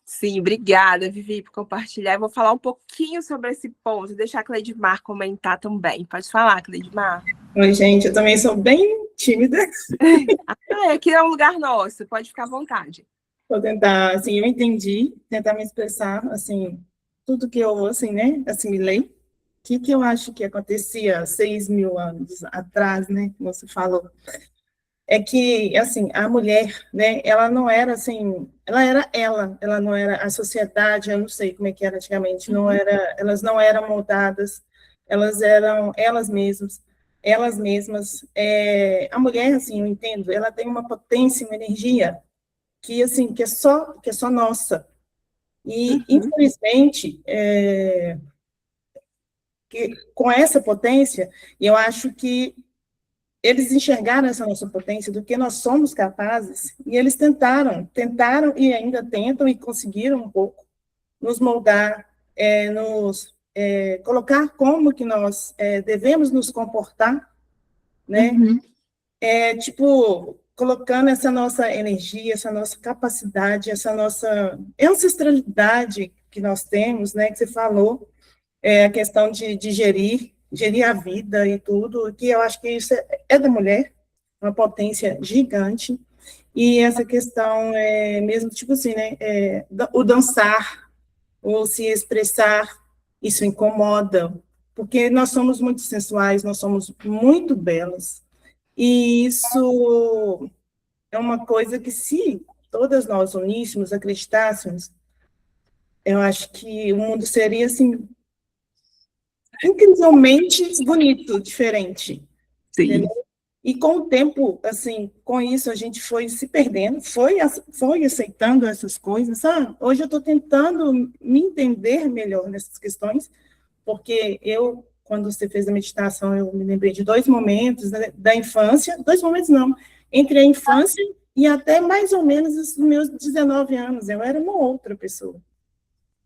Sim, obrigada, Vivi, por compartilhar. Eu vou falar um pouquinho sobre esse ponto, deixar a Cleidmar comentar também. Pode falar, Cleidmar. Oi, gente, eu também sou bem tímida. Aqui é um lugar nosso, pode ficar à vontade. Vou tentar, assim, eu entendi, tentar me expressar, assim, tudo que eu, assim, né, assimilei. O que eu acho que acontecia 6.000 anos atrás, né, como você falou. é que, assim, a mulher, né, ela não era, assim, ela não era a sociedade, eu não sei como é que era antigamente, não era, elas não eram moldadas, elas eram elas mesmas. A mulher, assim, eu entendo, ela tem uma potência, uma energia que, assim, que é só nossa. E, infelizmente, que, com essa potência, eu acho que eles enxergaram essa nossa potência do que nós somos capazes, e eles tentaram e ainda tentam e conseguiram um pouco nos moldar, nos colocar como que nós devemos nos comportar, né? Tipo, colocando essa nossa energia, essa nossa capacidade, essa nossa ancestralidade que nós temos, né? Que você falou, a questão de gerir a vida e tudo, que eu acho que isso é da mulher, uma potência gigante, e essa questão mesmo, tipo assim, né, o dançar, ou se expressar, isso incomoda, porque nós somos muito sensuais, nós somos muito belas, e isso é uma coisa que se todas nós uníssemos, acreditássemos, eu acho que o mundo seria, assim, incrivelmente bonito, diferente. Sim. Entendeu? E com o tempo, assim, com isso a gente foi se perdendo, foi aceitando essas coisas, sabe? Hoje eu estou tentando me entender melhor nessas questões, porque quando você fez a meditação, eu me lembrei de 2 momentos, né, da infância, 2 momentos não, entre a infância e até mais ou menos os meus 19 anos, eu era uma outra pessoa.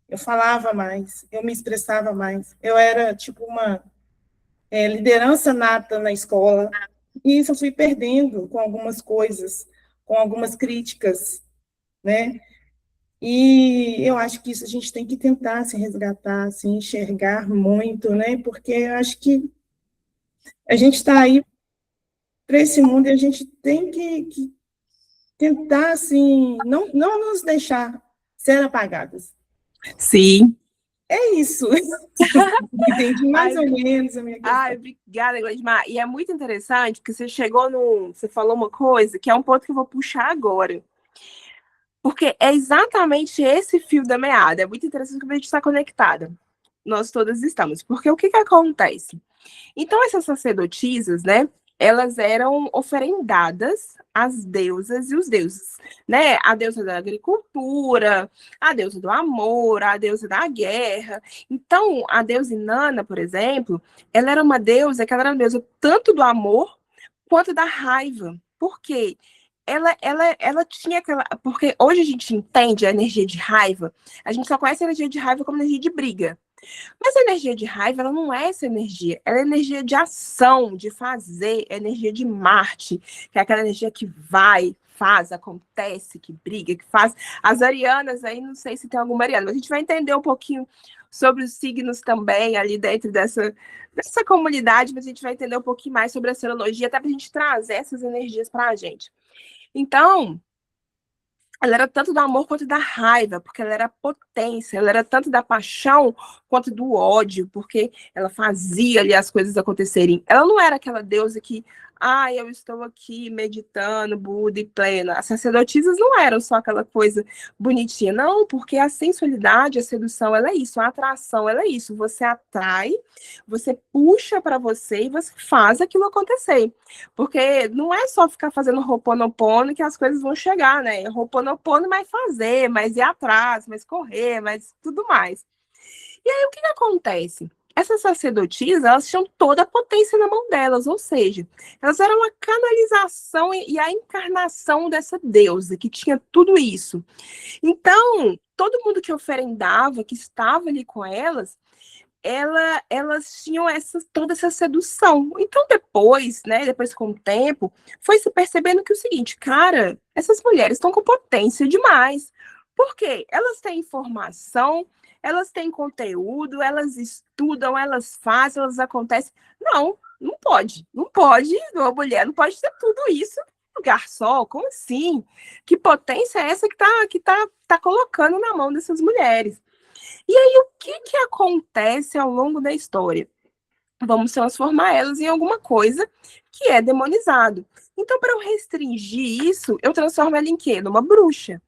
Eu falava mais, eu me expressava mais, eu era tipo uma liderança nata na escola, e isso eu fui perdendo com algumas coisas, com algumas críticas, né? E eu acho que isso a gente tem que tentar se resgatar, se enxergar muito, né? Porque eu acho que a gente está aí para esse mundo e a gente tem que tentar, assim, não nos deixar ser apagadas. Sim. É isso. Entendi mais ou menos a minha questão. Ai, obrigada, Gleidmar. E é muito interessante, porque você falou uma coisa que é um ponto que eu vou puxar agora. Porque é exatamente esse fio da meada. É muito interessante que a gente está conectada. Nós todas estamos. Porque o que acontece? Então, essas sacerdotisas, né? Elas eram oferendadas às deusas e os deuses, né? A deusa da agricultura, a deusa do amor, a deusa da guerra. Então, a deusa Inanna, por exemplo, ela era uma deusa que ela era uma deusa tanto do amor quanto da raiva. Por quê? Ela tinha aquela... Porque hoje a gente entende a energia de raiva, a gente só conhece a energia de raiva como energia de briga. Mas a energia de raiva, ela não é essa energia. Ela é energia de ação, de fazer, é energia de Marte, que é aquela energia que vai, faz, acontece, que briga, que faz. As arianas aí, não sei se tem alguma ariana, mas a gente vai entender um pouquinho sobre os signos também, ali dentro dessa comunidade, mas a gente vai entender um pouquinho mais sobre a astrologia, até para a gente trazer essas energias para a gente. Então, ela era tanto do amor quanto da raiva, porque ela era potência, ela era tanto da paixão quanto do ódio, porque ela fazia ali as coisas acontecerem. Ela não era aquela deusa que, eu estou aqui meditando, Buda e plena. As sacerdotisas não eram só aquela coisa bonitinha, não, porque a sensualidade, a sedução, ela é isso, a atração, ela é isso. Você atrai, você puxa para você e você faz aquilo acontecer. Porque não é só ficar fazendo Ho'oponopono que as coisas vão chegar, né? Ho'oponopono mais fazer, mais ir atrás, mais correr, mais tudo mais. E aí, o que acontece? Essas sacerdotisas, elas tinham toda a potência na mão delas, ou seja, elas eram a canalização e a encarnação dessa deusa, que tinha tudo isso. Então, todo mundo que oferendava, que estava ali com elas tinham toda essa sedução. Então, depois, né, depois com o tempo, foi se percebendo que o seguinte, cara, essas mulheres estão com potência demais. Por quê? Elas têm informação, elas têm conteúdo, elas estudam, elas fazem, elas acontecem. Não pode. Uma mulher não pode ter tudo isso num lugar só. Como assim? Que potência é essa que tá colocando na mão dessas mulheres? E aí, o que acontece ao longo da história? Vamos transformar elas em alguma coisa que é demonizado. Então, para eu restringir isso, eu transformo ela em quê? Numa bruxa.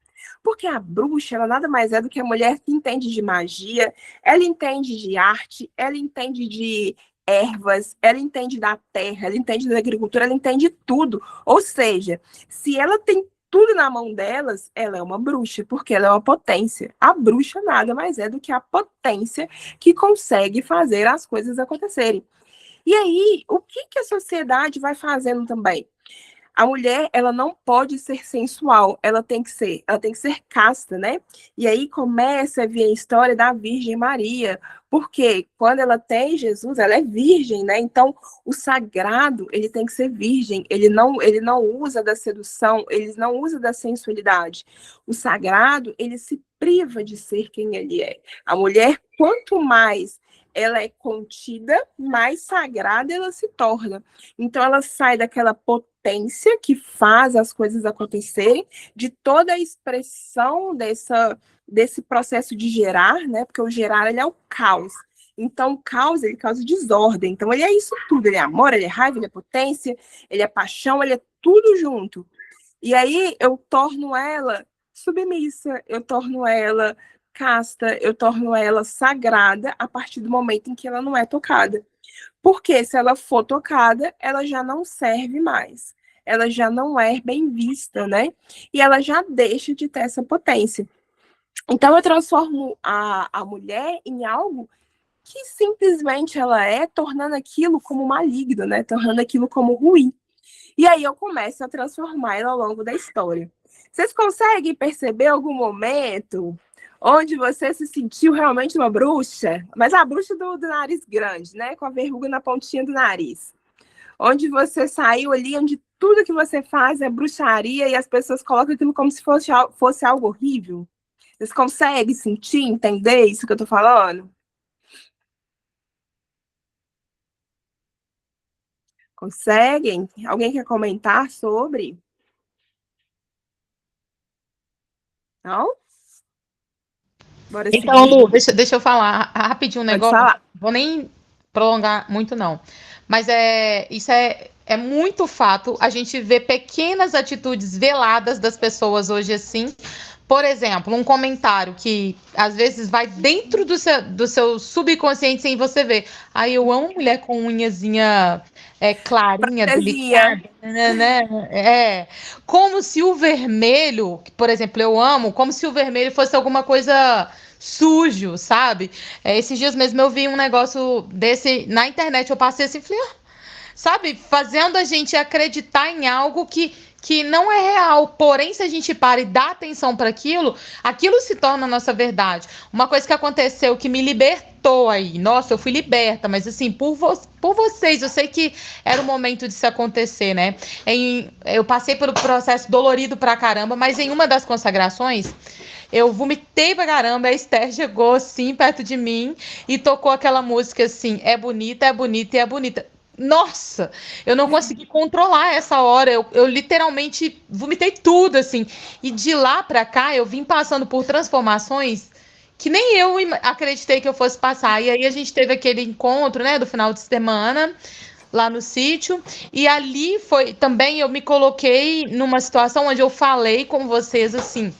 Porque a bruxa, ela nada mais é do que a mulher que entende de magia, ela entende de arte, ela entende de ervas, ela entende da terra, ela entende da agricultura, ela entende tudo. Ou seja, se ela tem tudo na mão delas, ela é uma bruxa, porque ela é uma potência. A bruxa nada mais é do que a potência que consegue fazer as coisas acontecerem. E aí, o que a sociedade vai fazendo também? A mulher, ela não pode ser sensual, ela tem que ser casta, né? E aí começa a vir a história da Virgem Maria, porque quando ela tem Jesus, ela é virgem, né? Então, o sagrado, ele tem que ser virgem, ele não usa da sedução, ele não usa da sensualidade. O sagrado, ele se priva de ser quem ele é. A mulher, quanto mais ela é contida, mais sagrada ela se torna. Então, ela sai daquela potência que faz as coisas acontecerem, de toda a expressão desse processo de gerar, né? Porque o gerar, ele é o caos. Então, o caos, ele causa desordem. Então, ele é isso tudo. Ele é amor, ele é raiva, ele é potência, ele é paixão, ele é tudo junto. E aí, eu torno ela submissa, eu torno ela casta, eu torno ela sagrada a partir do momento em que ela não é tocada. Porque se ela for tocada, ela já não serve mais. Ela já não é bem vista, né? E ela já deixa de ter essa potência. Então, eu transformo a mulher em algo que simplesmente ela é, tornando aquilo como maligno, né? Tornando aquilo como ruim. E aí eu começo a transformar ela ao longo da história. Vocês conseguem perceber algum momento onde você se sentiu realmente uma bruxa? Mas a bruxa do nariz grande, né? Com a verruga na pontinha do nariz. Onde você saiu ali, onde tudo que você faz é bruxaria e as pessoas colocam aquilo como se fosse algo horrível. Vocês conseguem sentir, entender isso que eu tô falando? Conseguem? Alguém quer comentar sobre? Não? Bora Então, seguir. Lu, deixa eu falar rapidinho um Pode negócio. falar. Vou nem prolongar muito, não. Mas isso é muito fato. A gente vê pequenas atitudes veladas das pessoas hoje assim. Por exemplo, um comentário que às vezes vai dentro do seu subconsciente sem você ver. Aí eu amo mulher com unhazinha clarinha, Protezinha. delicada, né? Como se o vermelho, que, por exemplo, eu amo, como se o vermelho fosse alguma coisa sujo, sabe? Esses dias mesmo eu vi um negócio desse na internet, eu passei assim, falei, sabe, fazendo a gente acreditar em algo que não é real. Porém, se a gente para e dá atenção para aquilo, aquilo se torna a nossa verdade. Uma coisa que aconteceu que me libertou aí. Nossa, eu fui liberta, mas assim, por vocês, eu sei que era o momento disso acontecer, né? Eu passei pelo processo dolorido pra caramba, mas em uma das consagrações, eu vomitei pra caramba, a Esther chegou assim perto de mim e tocou aquela música assim, é bonita, é bonita e é bonita. Nossa, eu não consegui controlar essa hora, eu literalmente vomitei tudo, assim, e de lá pra cá eu vim passando por transformações que nem eu acreditei que eu fosse passar, e aí a gente teve aquele encontro, né, do final de semana, lá no sítio, e ali foi, também eu me coloquei numa situação onde eu falei com vocês, assim,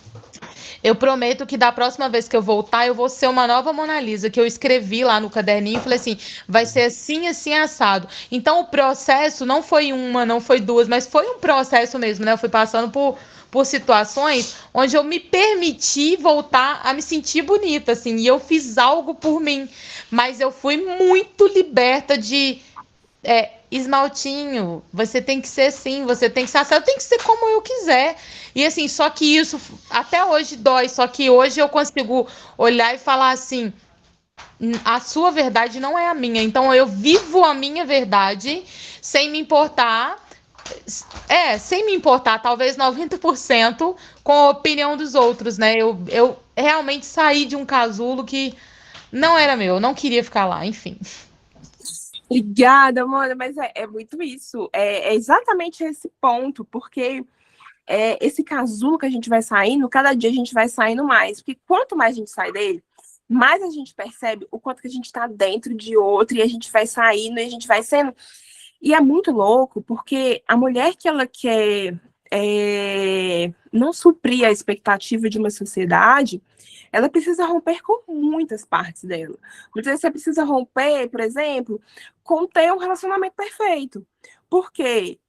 eu prometo que da próxima vez que eu voltar, eu vou ser uma nova Mona Lisa, que eu escrevi lá no caderninho e falei assim, vai ser assim, assim, assado. Então, o processo não foi uma, não foi duas, mas foi um processo mesmo, né? Eu fui passando por situações onde eu me permiti voltar a me sentir bonita, assim, e eu fiz algo por mim. Mas eu fui muito liberta de... esmaltinho, você tem que ser assim, você tem que ser assado, tem que ser como eu quiser. E assim, só que isso até hoje dói, só que hoje eu consigo olhar e falar assim, a sua verdade não é a minha, então eu vivo a minha verdade sem me importar, sem me importar, talvez 90% com a opinião dos outros, né? Eu realmente saí de um casulo que não era meu, eu não queria ficar lá, enfim. Obrigada, Mona, mas é muito isso. É exatamente esse ponto, porque esse casulo que a gente vai saindo, cada dia a gente vai saindo mais. Porque quanto mais a gente sai dele, mais a gente percebe o quanto que a gente está dentro de outro, e a gente vai saindo, e a gente vai sendo... E é muito louco, porque a mulher que ela quer não suprir a expectativa de uma sociedade, ela precisa romper com muitas partes dela. Muitas vezes você precisa romper, por exemplo, com ter um relacionamento perfeito. Porque,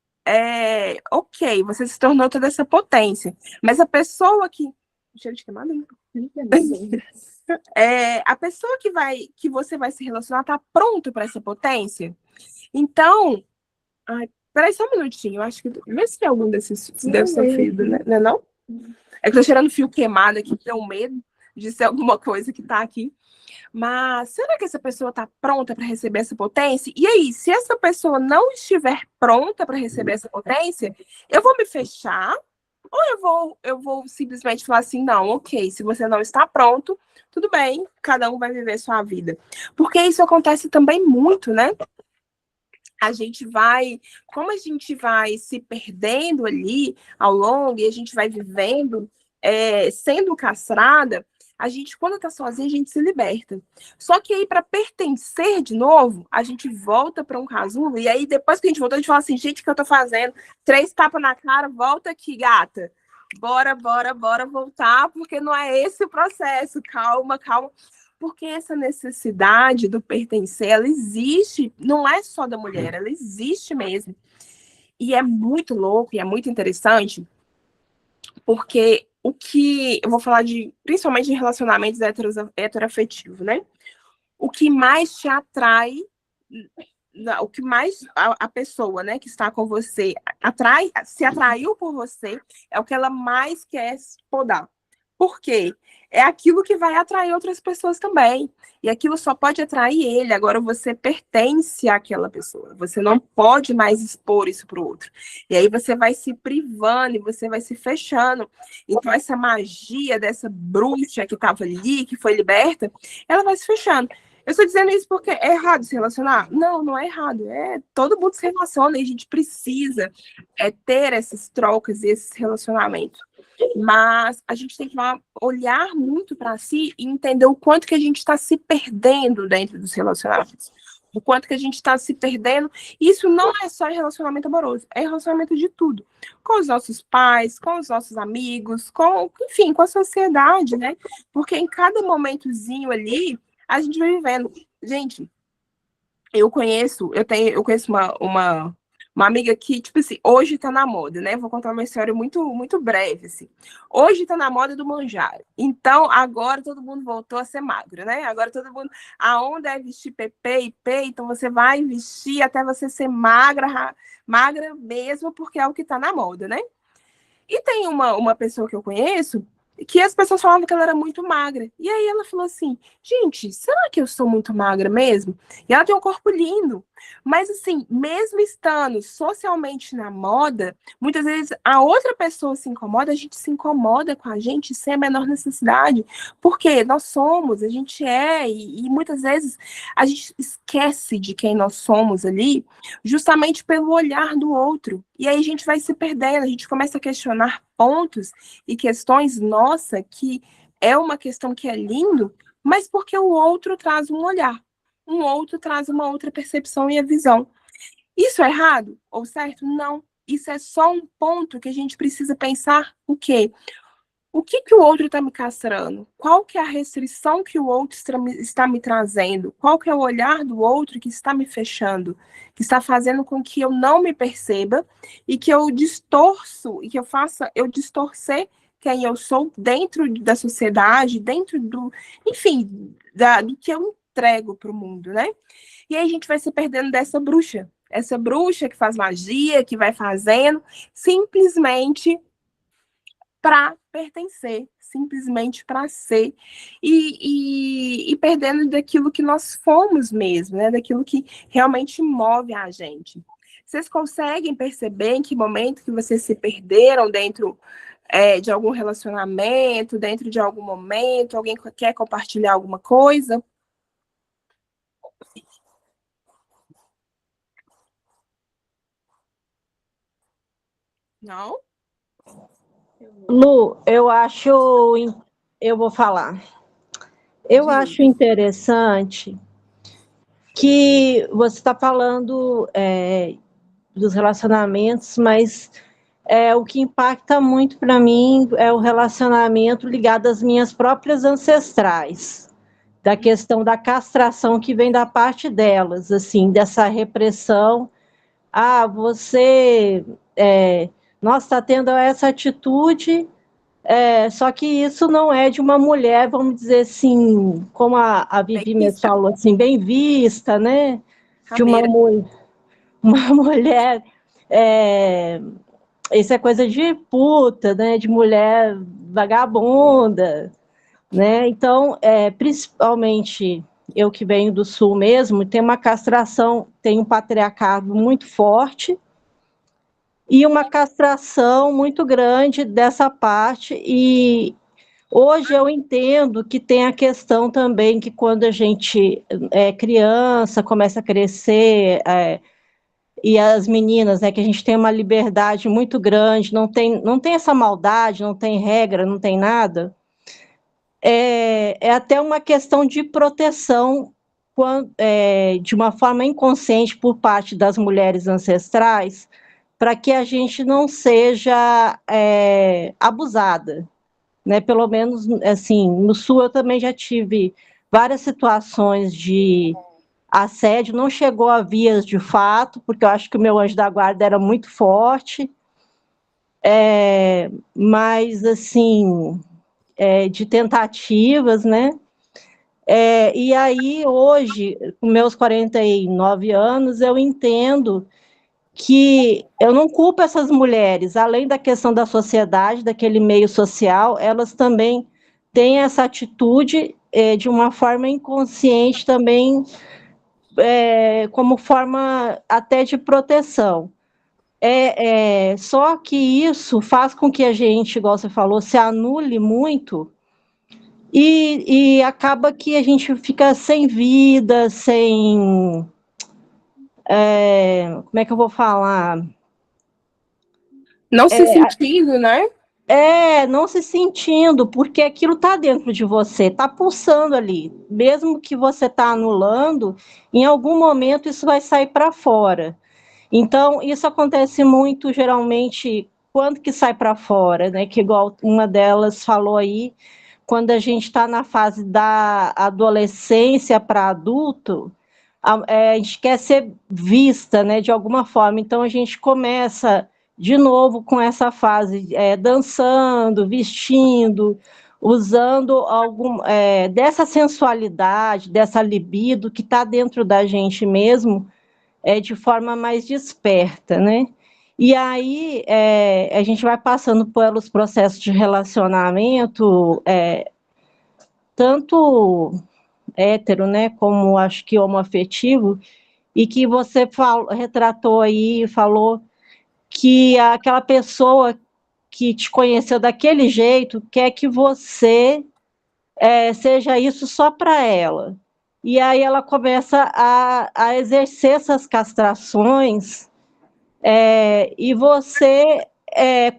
ok, você se tornou toda essa potência, mas a pessoa que... Cheiro de queimada, né? A pessoa que você vai se relacionar está pronto para essa potência? Então, ai, peraí só um minutinho, eu acho que... Vê se tem algum desses deve ser fio, né? Não é não? É que eu tô cheirando fio queimado aqui, tenho medo de ser alguma coisa que tá aqui. Mas será que essa pessoa tá pronta para receber essa potência? E aí, se essa pessoa não estiver pronta para receber essa potência, eu vou me fechar ou eu vou simplesmente falar assim, não, ok, se você não está pronto, tudo bem, cada um vai viver sua vida. Porque isso acontece também muito, né? Como a gente vai se perdendo ali ao longo e a gente vai vivendo, sendo castrada, a gente, quando tá sozinha, a gente se liberta. Só que aí, para pertencer de novo, a gente volta para um casulo, e aí, depois que a gente voltou, a gente fala assim, gente, o que eu tô fazendo? 3 tapas na cara, volta aqui, gata. Bora voltar, porque não é esse o processo. Calma. Porque essa necessidade do pertencer, ela existe, não é só da mulher, ela existe mesmo. E é muito louco e é muito interessante, porque eu vou falar principalmente de relacionamentos heteroafetivos, né? O que mais te atrai, o que mais a pessoa, né, que está com você se atraiu por você, é o que ela mais quer podar. Por quê? É aquilo que vai atrair outras pessoas também. E aquilo só pode atrair ele. Agora você pertence àquela pessoa. Você não pode mais expor isso para o outro. E aí você vai se privando e você vai se fechando. Então essa magia dessa bruxa que estava ali, que foi liberta, ela vai se fechando. Eu estou dizendo isso porque é errado se relacionar? Não, não é errado. Todo mundo se relaciona e a gente precisa ter essas trocas e esses relacionamentos. Mas a gente tem que olhar muito para si e entender o quanto que a gente está se perdendo dentro dos relacionamentos. O quanto que a gente está se perdendo. Isso não é só em relacionamento amoroso, é em relacionamento de tudo. Com os nossos pais, com os nossos amigos, enfim, com a sociedade, né? Porque em cada momentozinho ali, a gente vai vivendo. Gente, eu conheço uma amiga que, tipo assim, hoje tá na moda, né? Vou contar uma história muito, muito breve, assim. Hoje tá na moda do manjar. Então, agora todo mundo voltou a ser magro, né? Agora todo mundo... A onda é vestir PP e P, então você vai vestir até você ser magra mesmo, porque é o que tá na moda, né? E tem uma pessoa que eu conheço que as pessoas falavam que ela era muito magra. E aí ela falou assim, gente, será que eu sou muito magra mesmo? E ela tem um corpo lindo. Mas assim, mesmo estando socialmente na moda, muitas vezes a outra pessoa se incomoda, a gente se incomoda com a gente sem a menor necessidade. Porque nós somos, a gente e muitas vezes a gente esquece de quem nós somos ali, justamente pelo olhar do outro. E aí a gente vai se perdendo, a gente começa a questionar pontos e questões, nossa, que é uma questão que é lindo, mas porque o outro traz um olhar, um outro traz uma outra percepção e a visão. Isso é errado ou certo? Não. Isso é só um ponto que a gente precisa pensar o quê? O que o outro está me castrando? Qual que é a restrição que o outro está me trazendo? Qual que é o olhar do outro que está me fechando? Que está fazendo com que eu não me perceba e que eu distorço, e que eu faça eu distorcer quem eu sou dentro da sociedade, dentro enfim, do que eu entrego para o mundo, né? E aí a gente vai se perdendo dessa bruxa. Essa bruxa que faz magia, que vai fazendo, simplesmente para pertencer, simplesmente para ser, e perdendo daquilo que nós fomos mesmo, né? Daquilo que realmente move a gente. Vocês conseguem perceber em que momento que vocês se perderam dentro de algum relacionamento, dentro de algum momento? Alguém quer compartilhar alguma coisa? Não? Lu, eu vou falar. Eu acho interessante que você está falando dos relacionamentos, mas o que impacta muito para mim é o relacionamento ligado às minhas próprias ancestrais, da questão da castração que vem da parte delas, assim, dessa repressão. Você, nossa, está tendo essa atitude, só que isso não é de uma mulher, vamos dizer assim, como a Vivi mesmo falou, assim, bem vista, né? De uma mulher, isso é coisa de puta, né? De mulher vagabunda, né? Então, principalmente eu que venho do Sul mesmo, tem uma castração, tem um patriarcado muito forte e uma castração muito grande dessa parte, e hoje eu entendo que tem a questão também que quando a gente é criança, começa a crescer, e as meninas, né, que a gente tem uma liberdade muito grande, não tem essa maldade, não tem regra, não tem nada, é até uma questão de proteção de uma forma inconsciente por parte das mulheres ancestrais, para que a gente não seja abusada, né? Pelo menos, assim, no Sul eu também já tive várias situações de assédio, não chegou a vias de fato, porque eu acho que o meu anjo da guarda era muito forte, mas, assim, de tentativas, né? E aí, hoje, com meus 49 anos, eu entendo que eu não culpo essas mulheres, além da questão da sociedade, daquele meio social, elas também têm essa atitude de uma forma inconsciente também, como forma até de proteção. Só que isso faz com que a gente, igual você falou, se anule muito e acaba que a gente fica sem vida, sem... como é que eu vou falar? Não se sentindo, né? Não se sentindo, porque aquilo está dentro de você, está pulsando ali. Mesmo que você está anulando, em algum momento isso vai sair para fora. Então, isso acontece muito, geralmente, quando que sai para fora, né? Que igual uma delas falou aí, quando a gente está na fase da adolescência para adulto, a gente quer ser vista, né, de alguma forma. Então, a gente começa de novo com essa fase, dançando, vestindo, usando dessa sensualidade, dessa libido que está dentro da gente mesmo, de forma mais desperta, né? E aí a gente vai passando pelos processos de relacionamento, tanto hétero, né, como acho que homoafetivo, e que você retratou aí, falou que aquela pessoa que te conheceu daquele jeito quer que você seja isso só para ela. E aí ela começa a exercer essas castrações, e você,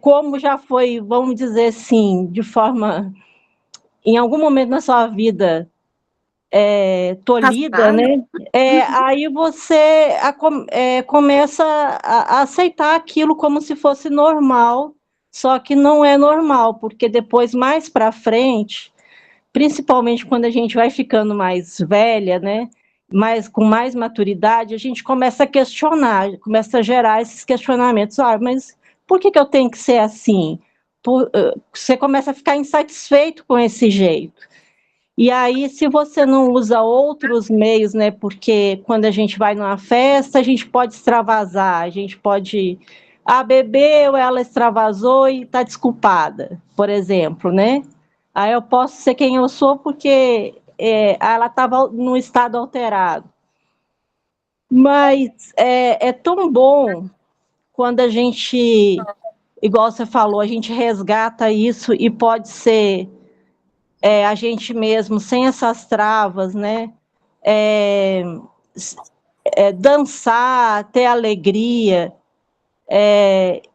como já foi, vamos dizer assim, de forma, em algum momento na sua vida, tolhida, né? Aí você começa a aceitar aquilo como se fosse normal, só que não é normal, porque depois, mais para frente, principalmente quando a gente vai ficando mais velha, né? Com mais maturidade, a gente começa a questionar, começa a gerar esses questionamentos. Mas por que eu tenho que ser assim? Você começa a ficar insatisfeito com esse jeito. E aí, se você não usa outros meios, né? Porque quando a gente vai numa festa, a gente pode extravasar, a gente pode... bebeu, ela extravasou e está desculpada, por exemplo, né? Aí eu posso ser quem eu sou porque ela estava num estado alterado. Mas é tão bom quando a gente, igual você falou, a gente resgata isso e pode ser... a gente mesmo, sem essas travas, né? Dançar, ter alegria,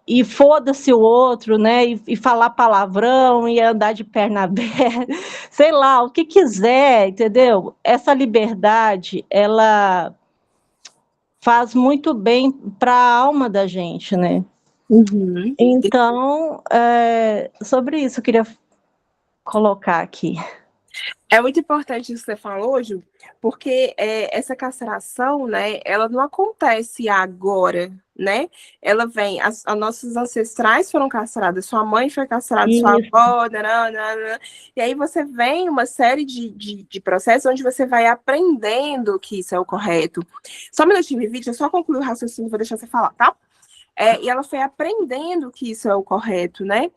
e foda-se o outro, né? E falar palavrão, e andar de perna aberta, sei lá, o que quiser, entendeu? Essa liberdade, ela faz muito bem para a alma da gente, né? Uhum. Então, sobre isso eu queria colocar aqui. É muito importante isso que você falou, Ju, porque essa castração, né, ela não acontece agora, né? Ela vem, as nossos ancestrais foram castradas, sua mãe foi castrada, sua Isso. avó, nananana, e aí você vem uma série de processos onde você vai aprendendo que isso é o correto. Só um minutinho, Vivi, deixa eu só concluir o raciocínio, vou deixar você falar, tá? E ela foi aprendendo que isso é o correto, né?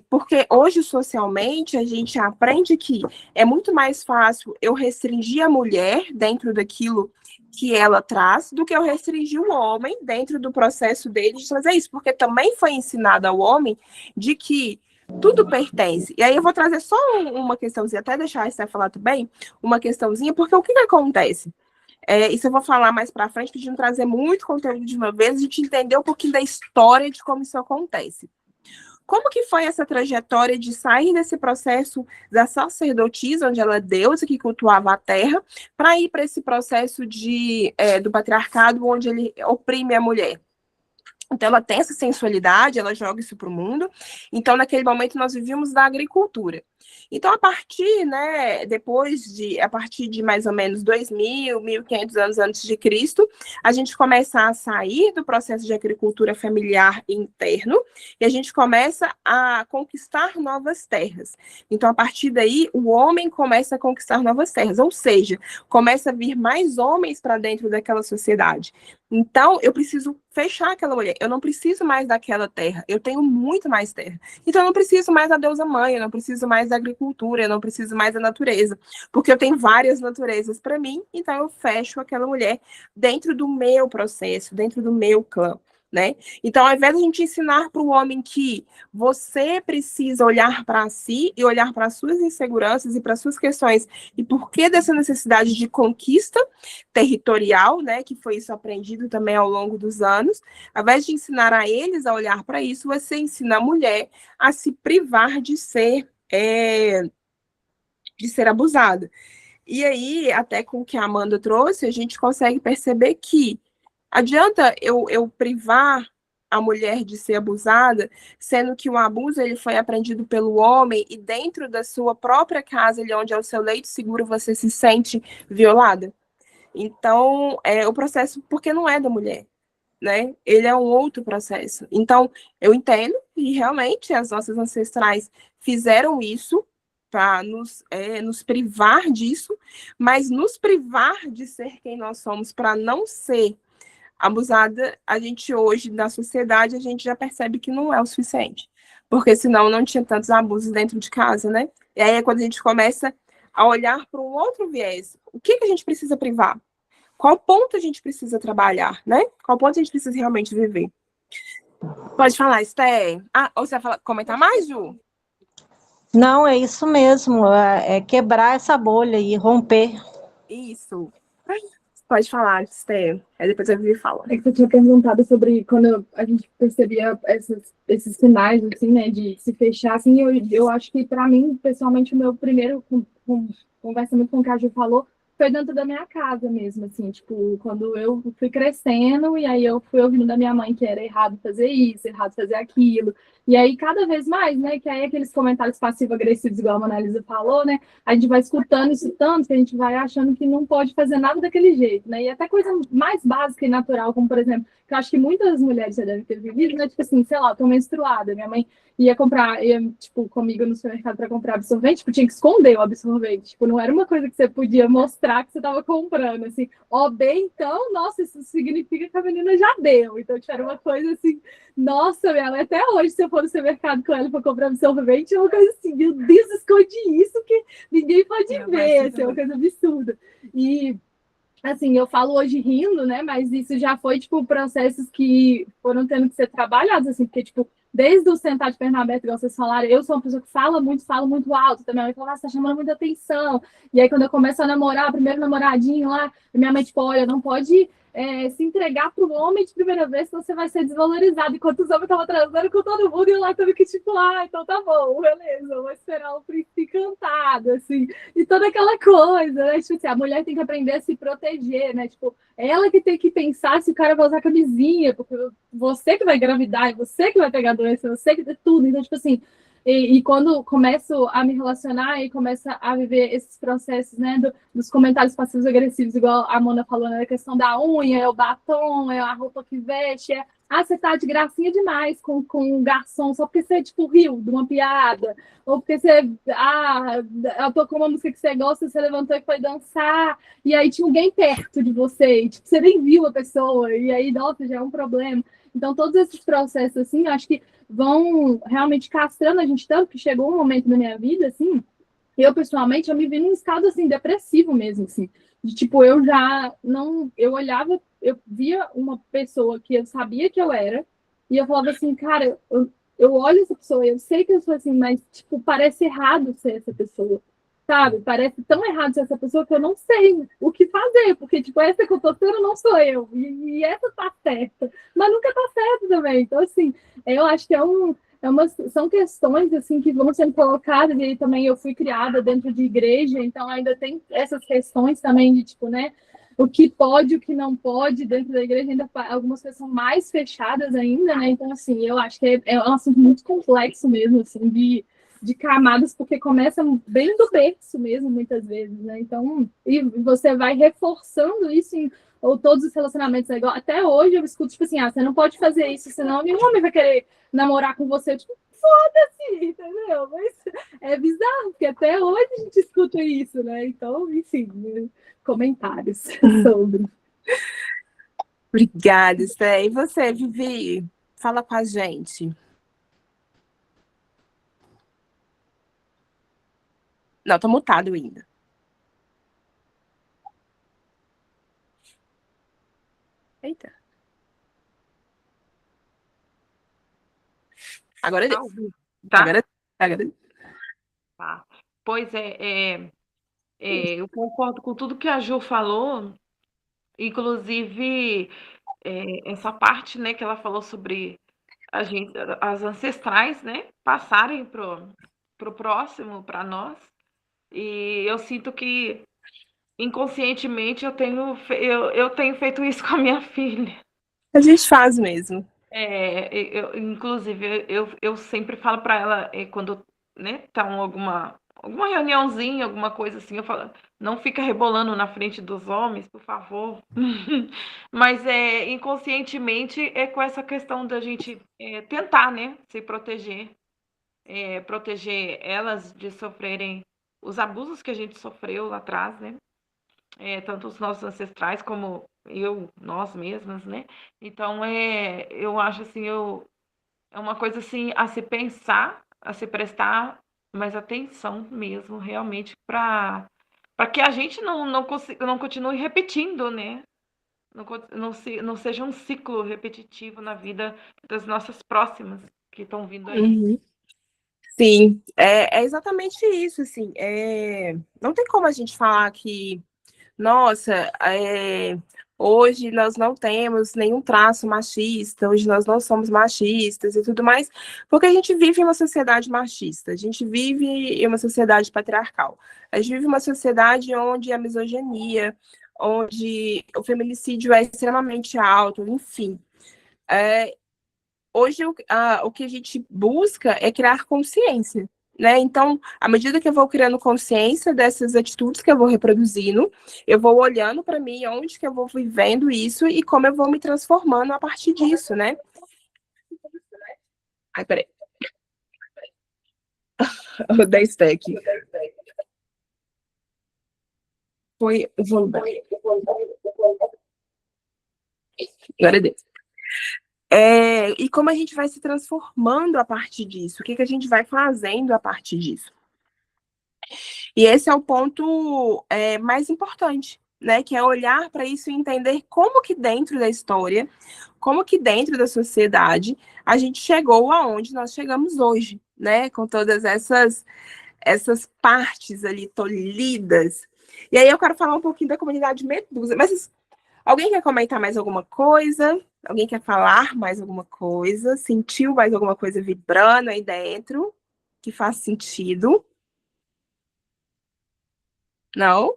Porque hoje, socialmente, a gente aprende que é muito mais fácil eu restringir a mulher dentro daquilo que ela traz do que eu restringir o homem dentro do processo dele de trazer isso, porque também foi ensinado ao homem de que tudo pertence. E aí eu vou trazer só uma questãozinha, até deixar a Esther falar também, uma questãozinha, porque o que acontece? Isso eu vou falar mais para frente, pedindo trazer muito conteúdo de uma vez, a gente entender um pouquinho da história de como isso acontece. Como que foi essa trajetória de sair desse processo da sacerdotisa, onde ela é deusa que cultuava a terra, para ir para esse processo do patriarcado, onde ele oprime a mulher? Então, ela tem essa sensualidade, ela joga isso para o mundo. Então, naquele momento, nós vivíamos da agricultura. Então, a partir de mais ou menos 2.000, 1.500 anos antes de Cristo, a gente começa a sair do processo de agricultura familiar interno e a gente começa a conquistar novas terras. Então, a partir daí, o homem começa a conquistar novas terras, ou seja, começa a vir mais homens para dentro daquela sociedade. Então, eu preciso fechar aquela mulher. Eu não preciso mais daquela terra. Eu tenho muito mais terra. Então, eu não preciso mais da deusa mãe, eu não preciso mais da agricultura, eu não preciso mais da natureza. Porque eu tenho várias naturezas para mim, então eu fecho aquela mulher dentro do meu processo, dentro do meu clã. Né? Então, ao invés de a gente ensinar para o homem que você precisa olhar para si e olhar para as suas inseguranças e para as suas questões e por que dessa necessidade de conquista territorial, né, que foi isso aprendido também ao longo dos anos, ao invés de ensinar a eles a olhar para isso, você ensina a mulher a se privar de ser abusada. E aí, até com o que a Amanda trouxe, a gente consegue perceber que adianta eu privar a mulher de ser abusada, sendo que o abuso ele foi aprendido pelo homem e dentro da sua própria casa, onde é o seu leito seguro, você se sente violada? Então, o processo, porque não é da mulher, né? Ele é um outro processo. Então, eu entendo que realmente as nossas ancestrais fizeram isso para nos privar disso, mas nos privar de ser quem nós somos para não ser abusada, a gente hoje, na sociedade, a gente já percebe que não é o suficiente. Porque senão não tinha tantos abusos dentro de casa, né? E aí é quando a gente começa a olhar para um outro viés. O que a gente precisa privar? Qual ponto a gente precisa trabalhar, né? Qual ponto a gente precisa realmente viver? Pode falar, Esther. Ou você vai comentar mais, Ju? Não, é isso mesmo. É quebrar essa bolha e romper. Isso. Pode falar, Esther. Aí depois a Vivi fala. É que você tinha perguntado sobre quando a gente percebia esses sinais, assim, né, de se fechar, assim, eu acho que, para mim, pessoalmente, o meu primeiro, conversa muito com o que a Ju falou, foi dentro da minha casa mesmo, assim, tipo, quando eu fui crescendo, e aí eu fui ouvindo da minha mãe que era errado fazer isso, errado fazer aquilo, e aí cada vez mais, né, que aí aqueles comentários passivo-agressivos, igual a Mona Lisa falou, né, a gente vai escutando isso tanto que a gente vai achando que não pode fazer nada daquele jeito, né, e até coisa mais básica e natural, como, por exemplo, que eu acho que muitas mulheres já devem ter vivido, né, tipo assim, sei lá, eu tô menstruada, minha mãe ia tipo, comigo no supermercado para comprar absorvente, tipo, tinha que esconder o absorvente, tipo, não era uma coisa que você podia mostrar que você estava comprando, assim, então, nossa, isso significa que a menina já deu, então, tipo, era uma coisa assim, nossa, ela até hoje, se eu for no supermercado com ela para comprar absorvente, é uma coisa assim, meu Deus, esconde isso que ninguém pode ver, assim, é uma coisa absurda, e assim, eu falo hoje rindo, né, mas isso já foi, tipo, processos que foram tendo que ser trabalhados, assim, porque, tipo, desde o sentar de perna aberta, igual vocês falaram, eu sou uma pessoa que fala muito alto, também, minha mãe fala, você tá chamando muita atenção, e aí quando eu começo a namorar, o primeiro namoradinho lá, minha mãe, tipo, olha, não pode se entregar para o homem de primeira vez, senão você vai ser desvalorizado. Enquanto os homens estavam transando com todo mundo, e eu lá tendo que, tipo, então tá bom, beleza, eu vou esperar o príncipe encantado, assim. E toda aquela coisa, né? Tipo assim, a mulher tem que aprender a se proteger, né? Tipo, ela que tem que pensar se o cara vai usar camisinha, porque você que vai engravidar, você que vai pegar doença, você que tem tudo. Então, tipo assim, e quando começo a me relacionar e começo a viver esses processos, né, dos comentários passivos agressivos, igual a Mona falou, né, a questão da unha, é o batom, é a roupa que veste, você tá de gracinha demais com um garçom, só porque você, tipo, riu de uma piada, ou porque você, eu tocou uma música que você gosta, você levantou e foi dançar, e aí tinha alguém perto de você, e, tipo, você nem viu a pessoa, e aí, nossa, já é um problema. Então, todos esses processos, assim, eu acho que vão realmente castrando a gente tanto, que chegou um momento na minha vida, assim, eu, pessoalmente, eu me vi num estado, assim, depressivo mesmo, assim, de, tipo, eu já não, eu olhava, eu via uma pessoa que eu sabia que eu era, e eu falava assim, cara, eu olho essa pessoa, eu sei que eu sou assim, mas, tipo, parece errado ser essa pessoa, sabe? Parece tão errado ser essa pessoa que eu não sei o que fazer, porque, tipo, essa que eu tô sendo não sou eu, e essa tá certa, mas nunca tá certa também. Então, assim, eu acho que são questões, assim, que vão sendo colocadas, e aí também eu fui criada dentro de igreja, então ainda tem essas questões também de, tipo, né, o que pode, o que não pode, dentro da igreja, ainda algumas coisas são mais fechadas ainda, né, então, assim, eu acho que é um assunto muito complexo mesmo, assim, de camadas, porque começa bem do berço mesmo, muitas vezes, né? Então, e você vai reforçando isso ou todos os relacionamentos. Igual, até hoje eu escuto, tipo assim, você não pode fazer isso, senão nenhum homem vai querer namorar com você. Eu, tipo, foda-se, entendeu? Mas é bizarro, porque até hoje a gente escuta isso, né? Então, enfim, comentários sobre. Obrigada, Esté. E você, Vivi? Fala com a gente. Não, tô mutado ainda. Eita. Agora deu. Tá? Agora. Tá. Pois eu concordo com tudo que a Ju falou, inclusive essa parte, né, que ela falou sobre as ancestrais, né, passarem pro próximo, para nós. E eu sinto que inconscientemente eu tenho feito isso com a minha filha. A gente faz mesmo. Inclusive, eu sempre falo para ela, quando, né, tá alguma reuniãozinha, alguma coisa assim, eu falo, não fica rebolando na frente dos homens, por favor. Mas inconscientemente é com essa questão da gente tentar, né, se proteger, proteger elas de sofrerem os abusos que a gente sofreu lá atrás, né? Tanto os nossos ancestrais como nós mesmas, né? Então, eu acho assim, é uma coisa assim a se pensar, a se prestar mais atenção mesmo, realmente, para que a gente não continue repetindo, né? Não seja um ciclo repetitivo na vida das nossas próximas que estão vindo aí. Uhum. Sim, é exatamente isso, assim. Não tem como a gente falar que, nossa, hoje nós não temos nenhum traço machista, hoje nós não somos machistas e tudo mais, porque a gente vive em uma sociedade machista, a gente vive em uma sociedade patriarcal, a gente vive em uma sociedade onde a misoginia, onde o feminicídio é extremamente alto, enfim. Hoje, o que a gente busca é criar consciência, né? Então, à medida que eu vou criando consciência dessas atitudes que eu vou reproduzindo, eu vou olhando para mim onde que eu vou vivendo isso e como eu vou me transformando a partir disso, né? Ai, peraí. O 10 aqui. Foi o volume. Agora é Deus. E como a gente vai se transformando a partir disso? O que a gente vai fazendo a partir disso? E esse é o ponto mais importante, né? Que é olhar para isso e entender como que dentro da história, como que dentro da sociedade, a gente chegou aonde nós chegamos hoje, né? Com todas essas partes ali tolhidas. E aí eu quero falar um pouquinho da comunidade Medusa, mas Alguém quer comentar mais alguma coisa? Alguém quer falar mais alguma coisa? Sentiu mais alguma coisa vibrando aí dentro que faz sentido? Não?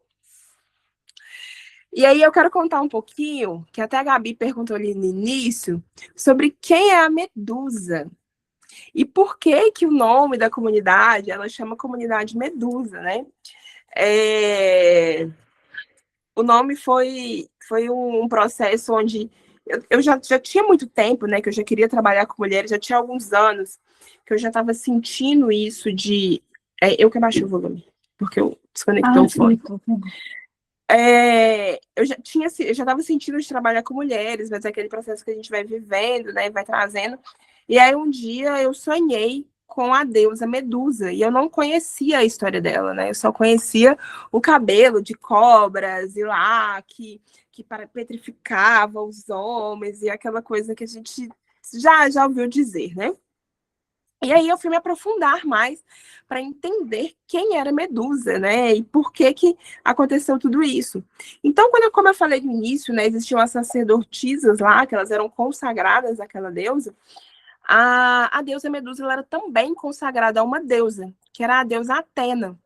E aí eu quero contar um pouquinho, que até a Gabi perguntou ali no início, sobre quem é a Medusa. E por que que o nome da comunidade, ela chama Comunidade Medusa, né? O nome foi um processo onde eu já tinha muito tempo, né, que eu já queria trabalhar com mulheres, já tinha alguns anos que eu já estava sentindo isso de... eu que abaixei o volume, porque eu desconectou o fone. Eu já estava sentindo de trabalhar com mulheres, mas é aquele processo que a gente vai vivendo, né, vai trazendo. E aí um dia eu sonhei com a deusa Medusa, e eu não conhecia a história dela, né? Eu só conhecia o cabelo de cobras e lá que petrificava os homens e aquela coisa que a gente já ouviu dizer, né? E aí eu fui me aprofundar mais para entender quem era Medusa, né? E por que que aconteceu tudo isso. Então, como eu falei no início, né, existiam as sacerdotisas lá, que elas eram consagradas àquela deusa. A deusa Medusa ela era também consagrada a uma deusa, que era a deusa Atena.